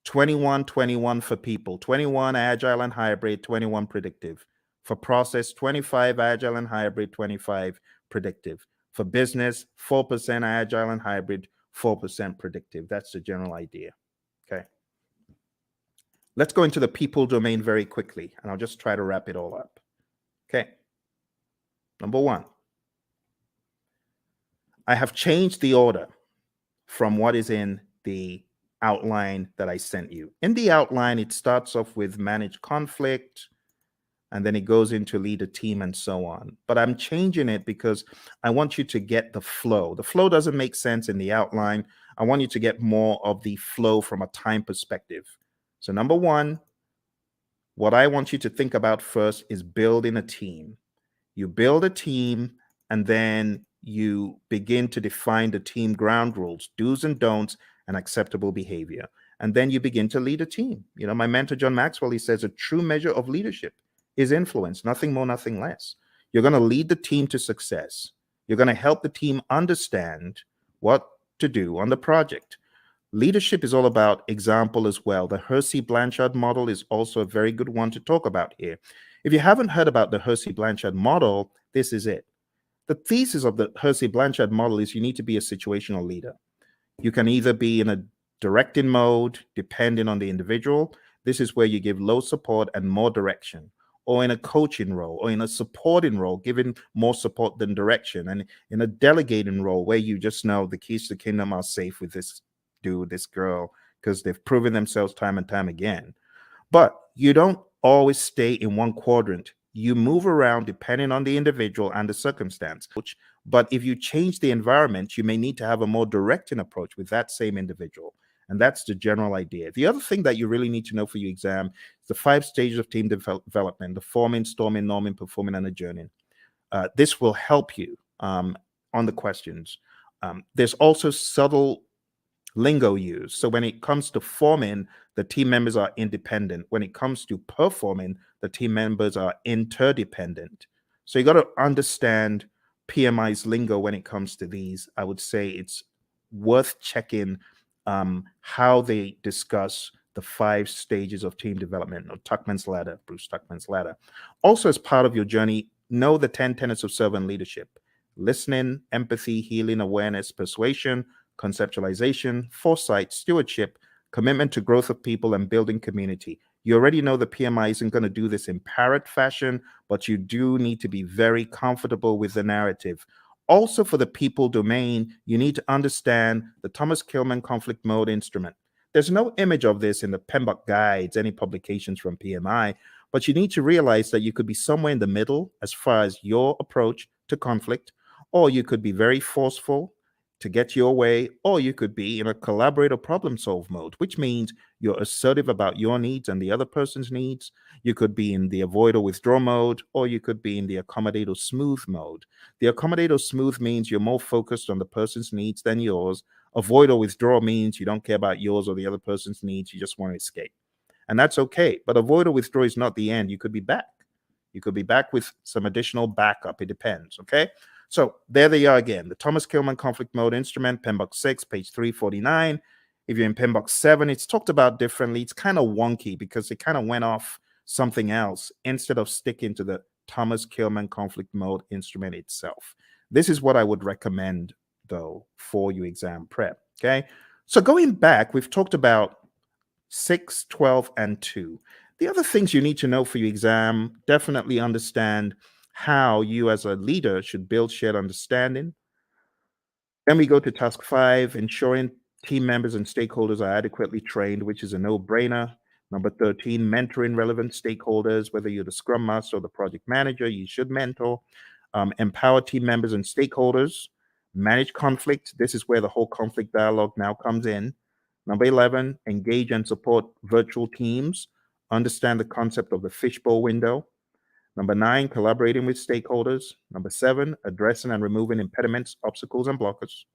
21, 21 for people, 21 agile and hybrid, 21 predictive. For process, 25 agile and hybrid, 25 predictive. For business, 4% agile and hybrid, 4% predictive. That's the general idea. Okay. Let's go into the people domain very quickly, and I'll just try to wrap it all up. Okay. Number one, I have changed the order from what is in the outline that I sent you. In the outline, it starts off with manage conflict, and then it goes into lead a team and so on. But I'm changing it because I want you to get the flow. The flow doesn't make sense in the outline. I want you to get more of the flow from a time perspective. So number one, what I want you to think about first is building a team. You build a team, and then you begin to define the team ground rules, do's and don'ts, and acceptable behavior. And then you begin to lead a team. You know, my mentor, John Maxwell, he says a true measure of leadership is influence, nothing more, nothing less. You're going to lead the team to success. You're going to help the team understand what to do on the project. Leadership is all about example as well. The Hersey-Blanchard model is also a very good one to talk about here. If you haven't heard about the Hersey-Blanchard model, this is it. The thesis of the Hersey-Blanchard model is you need to be a situational leader. You can either be in a directing mode, depending on the individual. This is where you give low support and more direction, or in a coaching role, or in a supporting role, giving more support than direction, and in a delegating role where you just know the keys to the kingdom are safe with this dude, this girl, because they've proven themselves time and time again. But you don't always stay in one quadrant. You move around depending on the individual and the circumstance. But if you change the environment, you may need to have a more directing approach with that same individual. And that's the general idea. The other thing that you really need to know for your exam is the 5 stages of team development: the forming, storming, norming, performing, and adjourning. This will help you on the questions. There's also subtle lingo used. So when it comes to forming, the team members are independent. When it comes to performing, the team members are interdependent. So you got to understand PMI's lingo when it comes to these. I would say it's worth checking how they discuss the 5 stages of team development, or Tuckman's ladder, Bruce Tuckman's ladder. Also, as part of your journey, know the 10 tenets of servant leadership: listening, empathy, healing, awareness, persuasion, conceptualization, foresight, stewardship, commitment to growth of people, and building community. You already know the PMI isn't going to do this in parrot fashion, but you do need to be very comfortable with the narrative. Also, for the people domain, you need to understand the Thomas Kilmann conflict mode instrument. There's no image of this in the PMBOK guides, any publications from PMI, but you need to realize that you could be somewhere in the middle as far as your approach to conflict, or you could be very forceful to get your way, or you could be in a collaborative problem solve mode, which means you're assertive about your needs and the other person's needs. You could be in the avoid or withdraw mode, or you could be in the accommodate or smooth mode. The accommodate or smooth means you're more focused on the person's needs than yours. Avoid or withdraw means you don't care about yours or the other person's needs. You just want to escape. And that's okay. But avoid or withdraw is not the end. You could be back. You could be back with some additional backup. It depends. Okay. So there they are again. The Thomas Kilmann conflict mode instrument, PMBOK 6, page 349. If you're in PMBOK 7, it's talked about differently. It's kind of wonky because it kind of went off something else instead of sticking to the Thomas Kilmann conflict mode instrument itself. This is what I would recommend, though, for your exam prep. Okay. So going back, we've talked about 6, 12, and 2. The other things you need to know for your exam: definitely understand how you as a leader should build shared understanding. Then we go to task 5, ensuring team members and stakeholders are adequately trained, which is a no-brainer. Number 13, mentoring relevant stakeholders. Whether you're the scrum master or the project manager, you should mentor. Empower team members and stakeholders. Manage conflict. This is where the whole conflict dialogue now comes in. Number 11, engage and support virtual teams. Understand the concept of the fishbowl window. Number 9, collaborating with stakeholders. Number 7, addressing and removing impediments, obstacles, and blockers.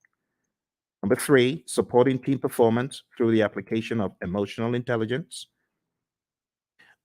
Number 3, supporting team performance through the application of emotional intelligence.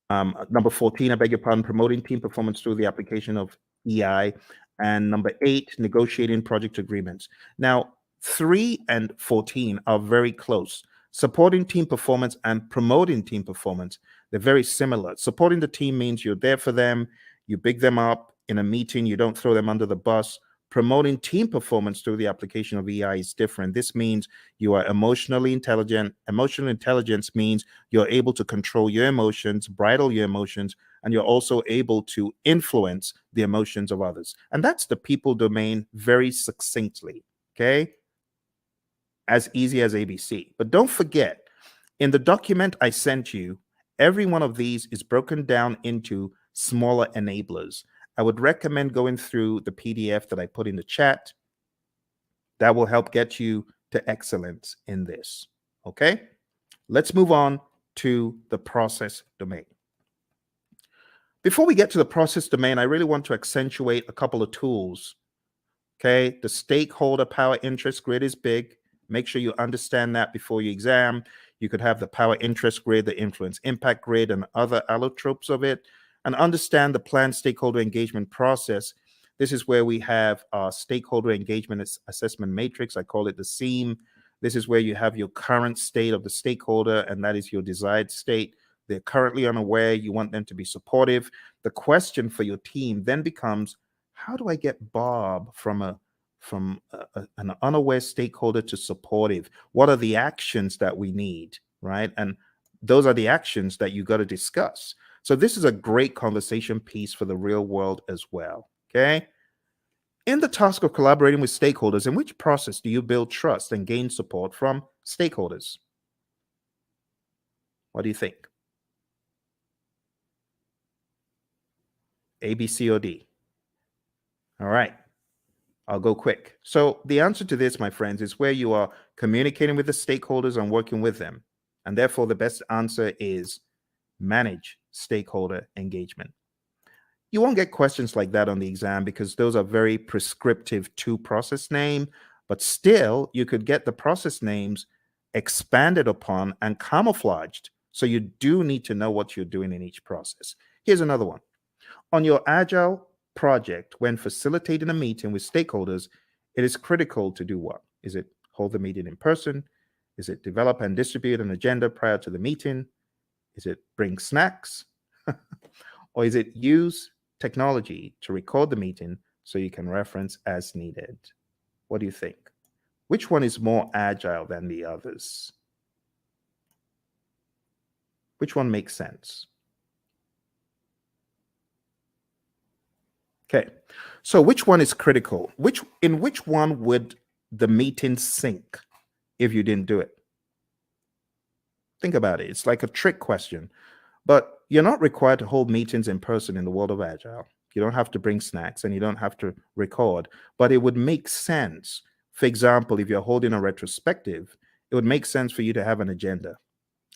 Number 14, I beg your pardon, promoting team performance through the application of EI. And number 8, negotiating project agreements. Now, 3 and 14 are very close. Supporting team performance and promoting team performance, they're very similar. Supporting the team means you're there for them, you big them up in a meeting, you don't throw them under the bus. Promoting team performance through the application of EI is different. This means you are emotionally intelligent. Emotional intelligence means you're able to control your emotions, bridle your emotions, and you're also able to influence the emotions of others. And that's the people domain very succinctly. Okay. As easy as ABC. But don't forget, in the document I sent you, every one of these is broken down into smaller enablers. I would recommend going through the PDF that I put in the chat. That will help get you to excellence in this. Okay? Let's move on to the process domain. Before we get to the process domain, I really want to accentuate a couple of tools. Okay? The stakeholder power interest grid is big. Make sure you understand that before your exam. You could have the power interest grid, the influence impact grid, and other allotropes of it, and understand the planned stakeholder engagement process. This is where we have our stakeholder engagement assessment matrix. I call it the SEAM. This is where you have your current state of the stakeholder, and that is your desired state. They're currently unaware. You want them to be supportive. The question for your team then becomes, how do I get Bob from an unaware stakeholder to supportive? What are the actions that we need, right? And those are the actions that you got to discuss. So this is a great conversation piece for the real world as well, okay? In the task of collaborating with stakeholders, in which process do you build trust and gain support from stakeholders? What do you think? A, B, C, or D? All right. I'll go quick. So, the answer to this, my friends, is where you are communicating with the stakeholders and working with them. And therefore, the best answer is manage stakeholder engagement. You won't get questions like that on the exam because those are very prescriptive to process name, but still, you could get the process names expanded upon and camouflaged. So, you do need to know what you're doing in each process. Here's another one. On your Agile project, when facilitating a meeting with stakeholders, it is critical to do what? Is it hold the meeting in person? Is it develop and distribute an agenda prior to the meeting? Is it bring snacks? Or is it use technology to record the meeting so you can reference as needed? What do you think? Which one is more agile than the others? Which one makes sense? Okay. So which one is critical? Which one would the meeting sink if you didn't do it? Think about it. It's like a trick question. But you're not required to hold meetings in person in the world of Agile. You don't have to bring snacks and you don't have to record, but it would make sense. For example, if you're holding a retrospective, it would make sense for you to have an agenda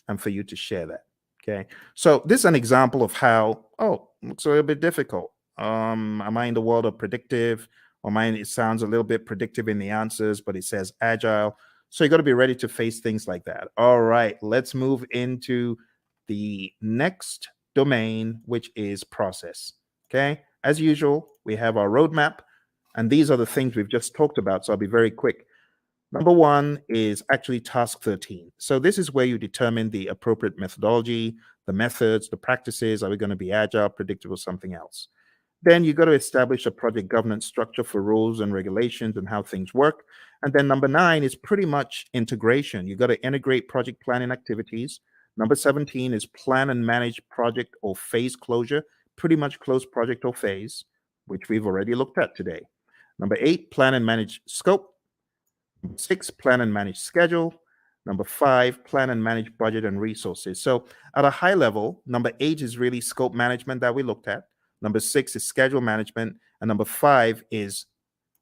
and for you to share that. Okay. So this is an example of how, oh, looks a little bit difficult. Am I in the world of predictive? Or mine, it sounds a little bit predictive in the answers, but it says agile. So you got to be ready to face things like that. All right, let's move into the next domain, which is process. Okay. As usual, we have our roadmap, and these are the things we've just talked about. So I'll be very quick. Number one is actually task 13. So this is where you determine the appropriate methodology, the methods, the practices. Are we going to be agile, predictable, something else? Then you got to establish a project governance structure for rules and regulations and how things work. And then number 9 is pretty much integration. You got to integrate project planning activities. Number 17 is plan and manage project or phase closure, pretty much close project or phase, which we've already looked at today. Number 8, plan and manage scope. Number 6, plan and manage schedule. Number 5, plan and manage budget and resources. So at a high level, number 8 is really scope management that we looked at. Number 6 is schedule management. And number 5 is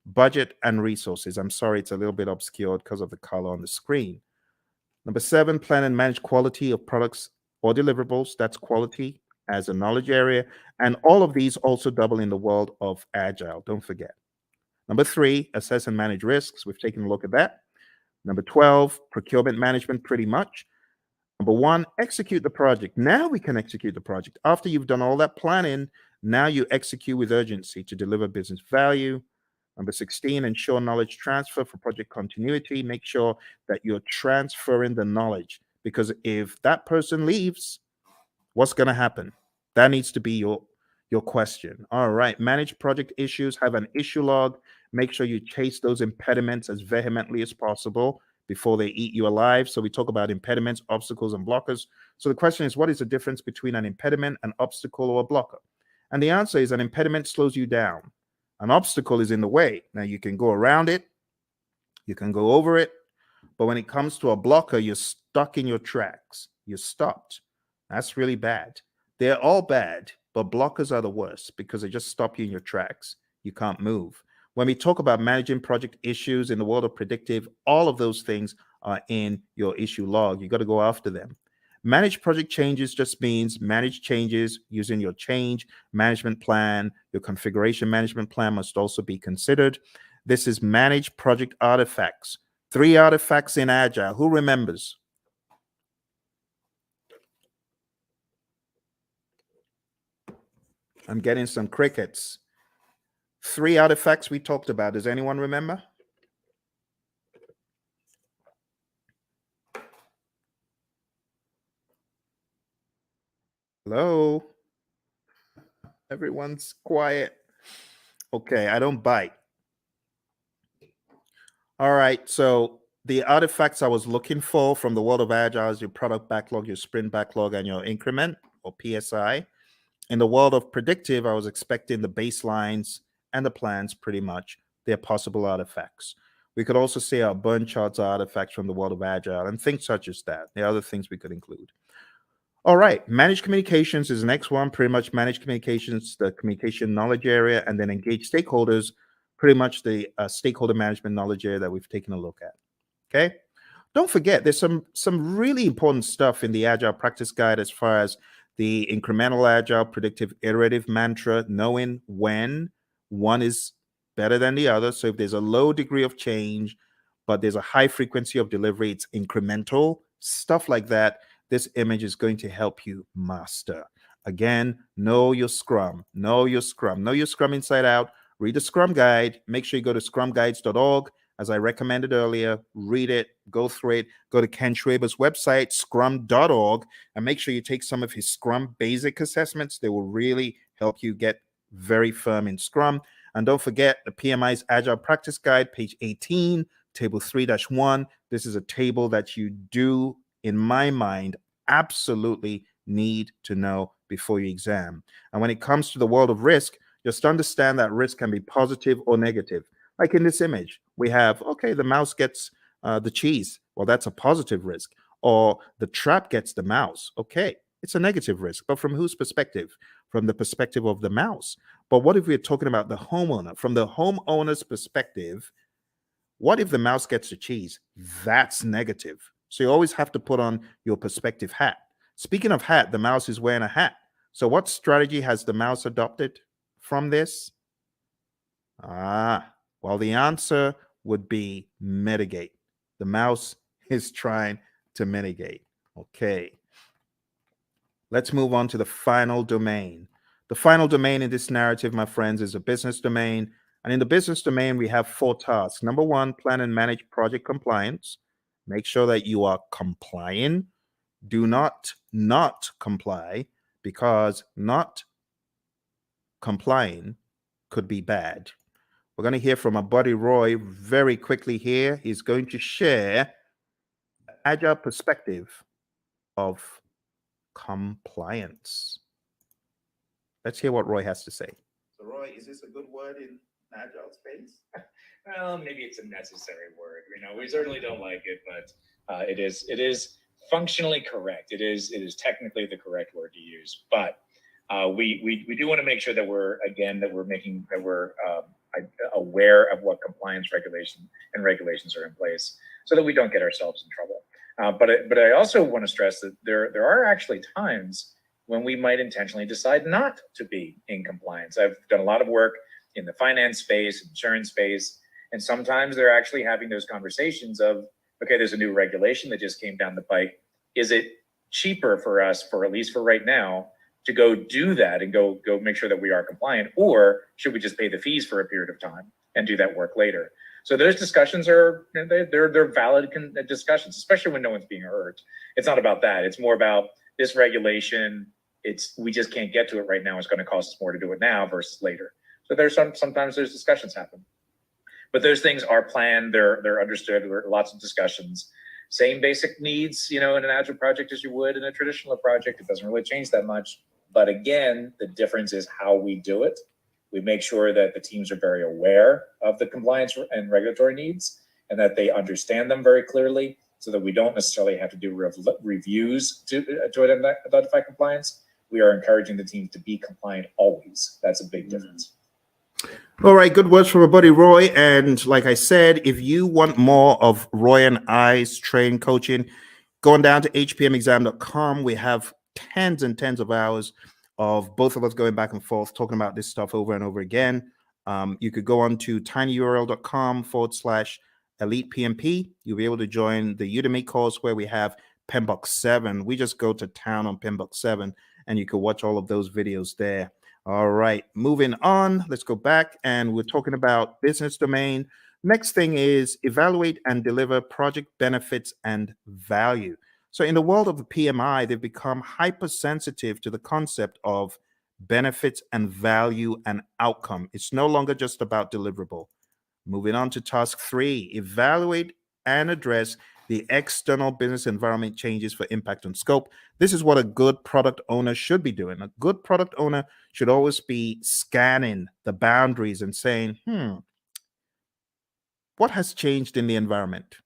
budget and resources. I'm sorry, it's a little bit obscured because of the color on the screen. Number 7, plan and manage quality of products or deliverables. That's quality as a knowledge area. And all of these also double in the world of Agile. Don't forget. Number 3, assess and manage risks. We've taken a look at that. Number 12, procurement management, pretty much. Number 1, execute the project. Now we can execute the project. After you've done all that planning, now you execute with urgency to deliver business value. Number 16, ensure knowledge transfer for project continuity. Make sure that you're transferring the knowledge, because if that person leaves, what's going to happen? That needs to be your question. All right, manage project issues, have an issue log. Make sure you chase those impediments as vehemently as possible before they eat you alive. So we talk about impediments, obstacles, and blockers. So the question is, what is the difference between an impediment, an obstacle, or a blocker? And the answer is an impediment slows you down. An obstacle is in the way. Now you can go around it, you can go over it, but when it comes to a blocker, you're stuck in your tracks. You're stopped. That's really bad. They're all bad, but blockers are the worst because they just stop you in your tracks. You can't move. When we talk about managing project issues in the world of predictive, all of those things are in your issue log. You got to go after them. Manage project changes just means manage changes using your change management plan. Your configuration management plan must also be considered. This is manage project artifacts. 3 artifacts in Agile. Who remembers? I'm getting some crickets. 3 artifacts we talked about. Does anyone remember? Hello? Everyone's quiet. Okay, I don't bite. All right, so the artifacts I was looking for from the world of Agile is your product backlog, your sprint backlog, and your increment or PSI. In the world of predictive, I was expecting the baselines and the plans pretty much. They're possible artifacts. We could also say our burn charts are artifacts from the world of Agile and things such as that. There are other things we could include. All right, managed communications is the next one. Pretty much managed communications, the communication knowledge area, and then engage stakeholders. pretty much the stakeholder management knowledge area that we've taken a look at. Okay. Don't forget, there's some really important stuff in the Agile Practice Guide as far as the incremental agile predictive iterative mantra, knowing when one is better than the other. So if there's a low degree of change, but there's a high frequency of delivery, it's incremental, stuff like that. This image is going to help you master. Again, know your Scrum, know your Scrum, know your Scrum inside out. Read the Scrum Guide. Make sure you go to scrumguides.org. As I recommended earlier, read it, go through it, go to Ken Schwaber's website, scrum.org, and make sure you take some of his Scrum basic assessments. They will really help you get very firm in Scrum. And don't forget the PMI's Agile Practice Guide, page 18, table 3-1. This is a table that you do, in my mind, absolutely need to know before your exam. And when it comes to the world of risk, just understand that risk can be positive or negative. Like in this image, we have, okay, the mouse gets the cheese. Well, that's a positive risk. Or the trap gets the mouse. Okay, it's a negative risk. But from whose perspective? From the perspective of the mouse. But what if we're talking about the homeowner? From the homeowner's perspective, what if the mouse gets the cheese? That's negative. So you always have to put on your perspective hat. Speaking of hat, the mouse is wearing a hat. So what strategy has the mouse adopted from this? Well, the answer would be mitigate. The mouse is trying to mitigate. Okay. Let's move on to the final domain. The final domain in this narrative, my friends, is a business domain. And in the business domain, we have 4 tasks. Number 1, plan and manage project compliance. Make sure that you are complying. Do not comply, because not complying could be bad. We're going to hear from our buddy Roy very quickly here. He's going to share an agile perspective of compliance. Let's hear what Roy has to say. So, Roy, is this a good word in agile space? Well, maybe it's a necessary word. We certainly don't like it, but it is functionally correct. It is technically the correct word to use. But we do want to make sure that we're aware of what compliance regulations are in place, so that we don't get ourselves in trouble. But I also want to stress that there are actually times when we might intentionally decide not to be in compliance. I've done a lot of work in the finance space, insurance space, and sometimes they're actually having those conversations of, okay, there's a new regulation that just came down the pike. Is it cheaper for us, for at least for right now, to go do that and go make sure that we are compliant, or should we just pay the fees for a period of time and do that work later? So those discussions they're valid discussions, especially when no one's being hurt. It's not about that. It's more about this regulation. We just can't get to it right now. It's going to cost us more to do it now versus later. So sometimes there's discussions happen, but those things are planned. They're understood. There are lots of discussions. Same basic needs, in an agile project as you would in a traditional project. It doesn't really change that much. But again, the difference is how we do it. We make sure that the teams are very aware of the compliance and regulatory needs, and that they understand them very clearly, so that we don't necessarily have to do reviews to identify compliance. We are encouraging the teams to be compliant always. That's a big difference. All right, good words from our buddy Roy. And like I said, if you want more of Roy and I's training coaching, going down to hpmexam.com, we have tens and tens of hours of both of us going back and forth talking about this stuff over and over again. You could go on to tinyurl.com/elite PMP. You'll be able to join the Udemy course where we have PMBOK 7. We just go to town on PMBOK 7, and you can watch all of those videos there. All right, moving on. Let's go back, and we're talking about business domain. Next thing is evaluate and deliver project benefits and value. So in the world of the PMI, they've become hypersensitive to the concept of benefits and value and outcome. It's no longer just about deliverable. Moving on to task 3, evaluate and address the external business environment changes for impact on scope. This is what a good product owner should be doing. A good product owner should always be scanning the boundaries and saying, what has changed in the environment?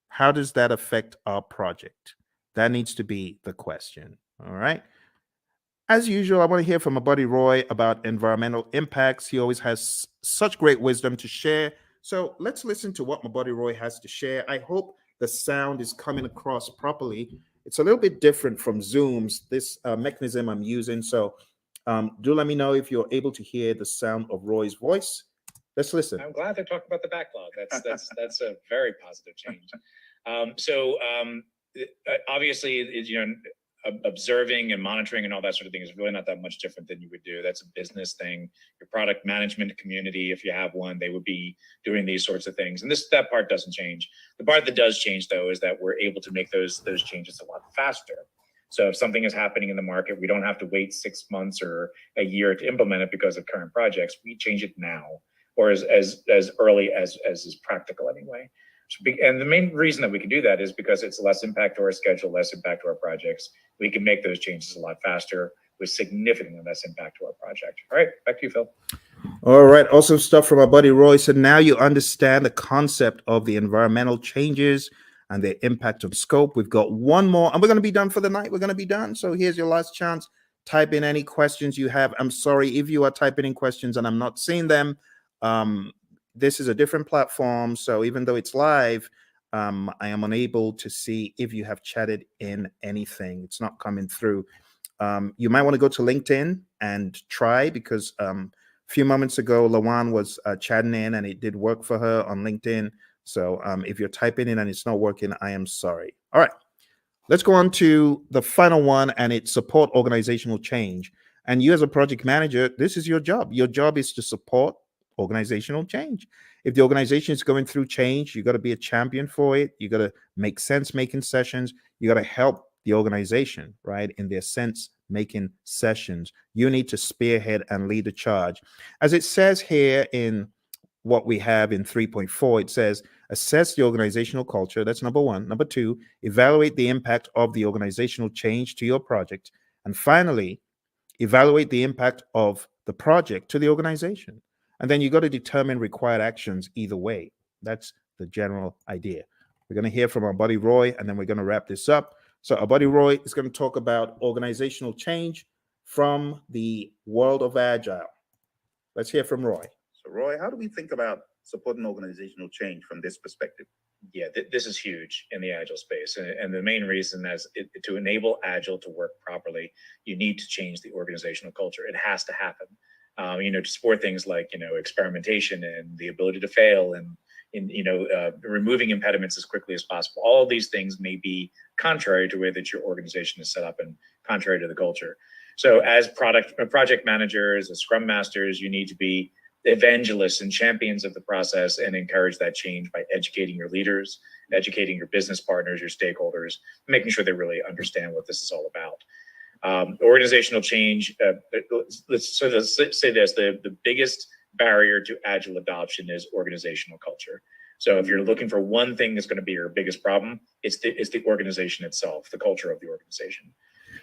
How does that affect our project? That needs to be the question. All right. As usual, I want to hear from my buddy Roy about environmental impacts. He always has such great wisdom to share. So let's listen to what my buddy Roy has to share. I hope the sound is coming across properly. It's a little bit different from Zoom's, this mechanism I'm using. So do let me know if you're able to hear the sound of Roy's voice. Let's listen. I'm glad they're talking about the backlog. That's a very positive change. Obviously, observing and monitoring and all that sort of thing is really not that much different than you would do. That's a business thing. Your product management community, if you have one, they would be doing these sorts of things. And that part doesn't change. The part that does change, though, is that we're able to make those changes a lot faster. So if something is happening in the market, we don't have to wait 6 months or a year to implement it because of current projects. We change it now, or as early as is practical anyway. And the main reason that we can do that is because it's less impact to our schedule, less impact to our projects. We can make those changes a lot faster with significantly less impact to our project. All right, back to you, Phil. All right, awesome stuff from our buddy Roy. So now you understand the concept of the environmental changes and their impact on scope. We've got one more, and we're going to be done for the night. We're going to be done. So here's your last chance. Type in any questions you have. I'm sorry if you are typing in questions and I'm not seeing them. This is a different platform, so even though it's live, I am unable to see if you have chatted in anything. It's not coming through. You might want to go to LinkedIn and try, because a few moments ago, Lawan was chatting in and it did work for her on LinkedIn. So if you're typing in and it's not working, I am sorry. All right, let's go on to the final one, and it's support organizational change. And you as a project manager, this is your job. Your job is to support organizational change. If the organization is going through change, you got to be a champion for it. You got to make sense making sessions. You got to help the organization, right, in their sense making sessions. You need to spearhead and lead the charge. As it says here in what we have in 3.4, it says assess the organizational culture. That's number one. Number two, evaluate the impact of the organizational change to your project. And finally, evaluate the impact of the project to the organization. And then you got to determine required actions either way. That's the general idea. We're going to hear from our buddy Roy, and then we're going to wrap this up. So our buddy Roy is going to talk about organizational change from the world of Agile. Let's hear from Roy. So Roy, how do we think about supporting organizational change from this perspective? Yeah, this is huge in the Agile space. And the main reason is to enable Agile to work properly, you need to change the organizational culture. It has to happen. To support things like, experimentation and the ability to fail and removing impediments as quickly as possible. All of these things may be contrary to the way that your organization is set up and contrary to the culture. So as project managers, as scrum masters, you need to be evangelists and champions of the process and encourage that change by educating your leaders, educating your business partners, your stakeholders, making sure they really understand what this is all about. Organizational change, let's say this, the biggest barrier to Agile adoption is organizational culture. So if you're looking for one thing that's going to be your biggest problem, it's the organization itself, the culture of the organization.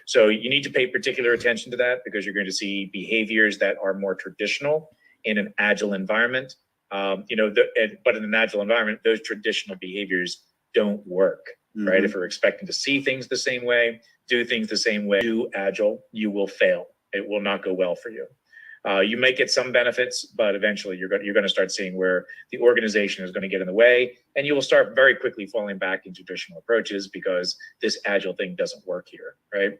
So you need to pay particular attention to that, because you're going to see behaviors that are more traditional in an Agile environment. But in an Agile environment, those traditional behaviors don't work, right? If we're expecting to see things the same way, do things the same way, do Agile, you will fail. It will not go well for you. You may get some benefits, but eventually you're going to start seeing where the organization is going to get in the way, and you will start very quickly falling back into traditional approaches because this Agile thing doesn't work here, right?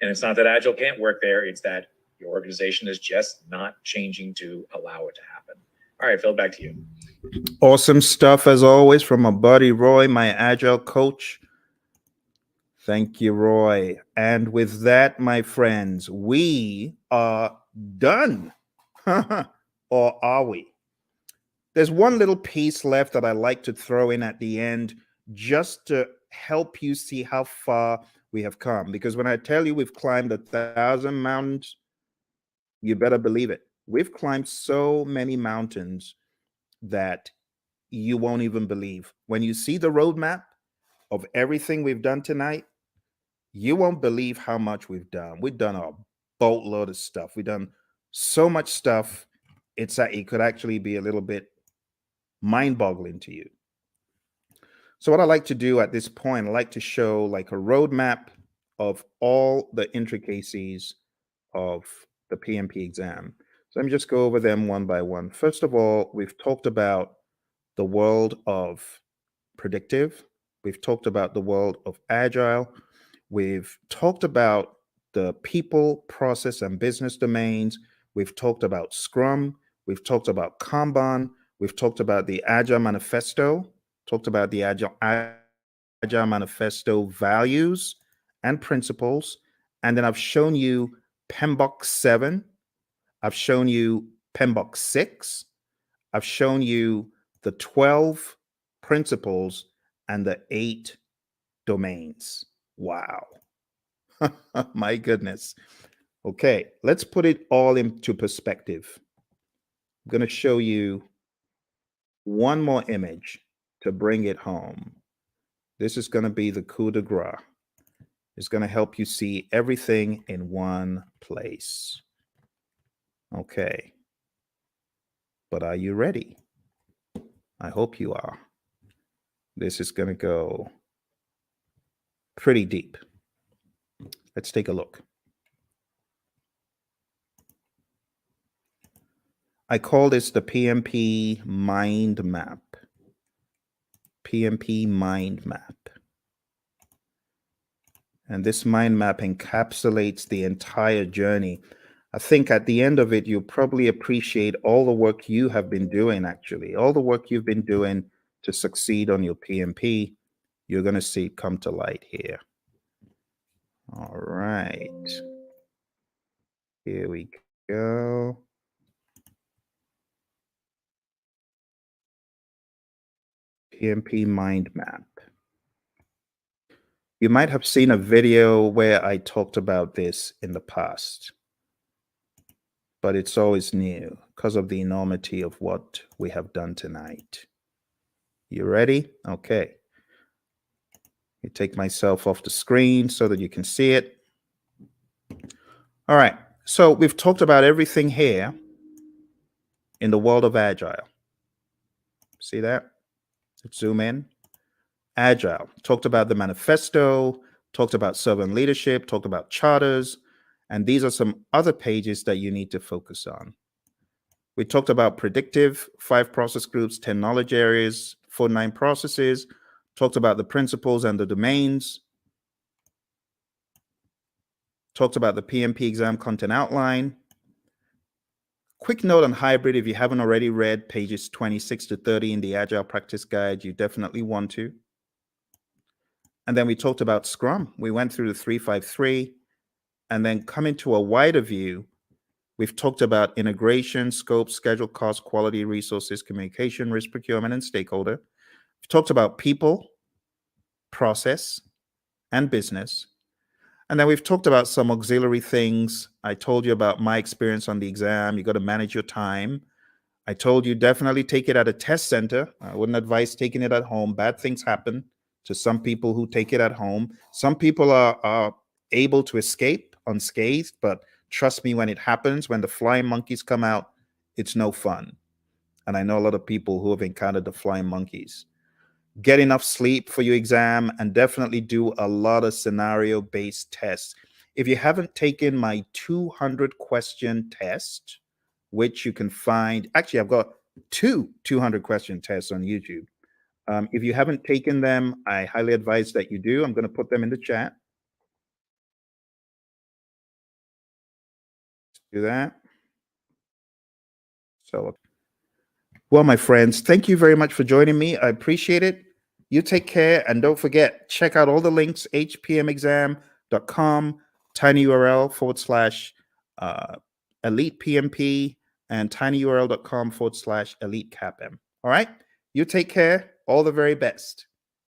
And it's not that Agile can't work there, it's that your organization is just not changing to allow it to happen. All right, Phil, back to you. Awesome stuff as always from my buddy Roy, my Agile coach. Thank you, Roy. And with that, my friends, we are done. Or are we? There's one little piece left that I like to throw in at the end, just to help you see how far we have come. Because when I tell you we've climbed 1,000 mountains, you better believe it. We've climbed so many mountains that you won't even believe. When you see the roadmap of everything we've done tonight, you won't believe how much we've done. We've done a boatload of stuff. We've done so much stuff. It could actually be a little bit mind-boggling to you. So what I like to do at this point, I like to show like a roadmap of all the intricacies of the PMP exam. So let me just go over them one by one. First of all, we've talked about the world of predictive. We've talked about the world of agile. We've talked about the people, process, and business domains. We've talked about Scrum. We've talked about Kanban. We've talked about the Agile Manifesto, talked about the Agile Manifesto values and principles. And then I've shown you PMBOK 7. I've shown you PMBOK 6. I've shown you the 12 principles and the 8 domains. Wow. My goodness. Okay, let's put it all into perspective. I'm going to show you one more image to bring it home. This is going to be the coup de grace. It's going to help you see everything in one place. Okay. But are you ready? I hope you are. This is going to go pretty deep. Let's take a look. I call this the PMP mind map. PMP mind map. And this mind map encapsulates the entire journey. I think at the end of it, you'll probably appreciate all the work you have been doing, actually. All the work you've been doing to succeed on your PMP, you're going to see it come to light here. All right. Here we go. PMP mind map. You might have seen a video where I talked about this in the past, but it's always new because of the enormity of what we have done tonight. You ready? Okay. You take myself off the screen so that you can see it. All right. So we've talked about everything here in the world of Agile. See that? Let's zoom in. Agile. Talked about the manifesto, talked about servant leadership, talked about charters, and these are some other pages that you need to focus on. We talked about predictive, 5 process groups, 10 knowledge areas, 49 processes, talked about the principles and the domains, talked about the PMP exam content outline. Quick note on hybrid, if you haven't already read pages 26 to 30 in the Agile Practice Guide, you definitely want to. And then we talked about Scrum. We went through the 353. And then coming to a wider view, we've talked about integration, scope, schedule, cost, quality, resources, communication, risk, procurement, and stakeholder. We've talked about people, process, and business. And then we've talked about some auxiliary things. I told you about my experience on the exam. You got to manage your time. I told you definitely take it at a test center. I wouldn't advise taking it at home. Bad things happen to some people who take it at home. Some people are able to escape unscathed, but trust me, when it happens, when the flying monkeys come out, it's no fun. And I know a lot of people who have encountered the flying monkeys. Get enough sleep for your exam and definitely do a lot of scenario-based tests. If you haven't taken my 200 question test, which you can find, actually, I've got 200 question tests on YouTube. If you haven't taken them, I highly advise that you do. I'm going to put them in the chat. Do that. So, well, my friends, thank you very much for joining me. I appreciate it. You take care, and don't forget, check out all the links, hpmexam.com, tinyurl/elite PMP, and tinyurl.com/elite CAPM. All right? You take care. All the very best.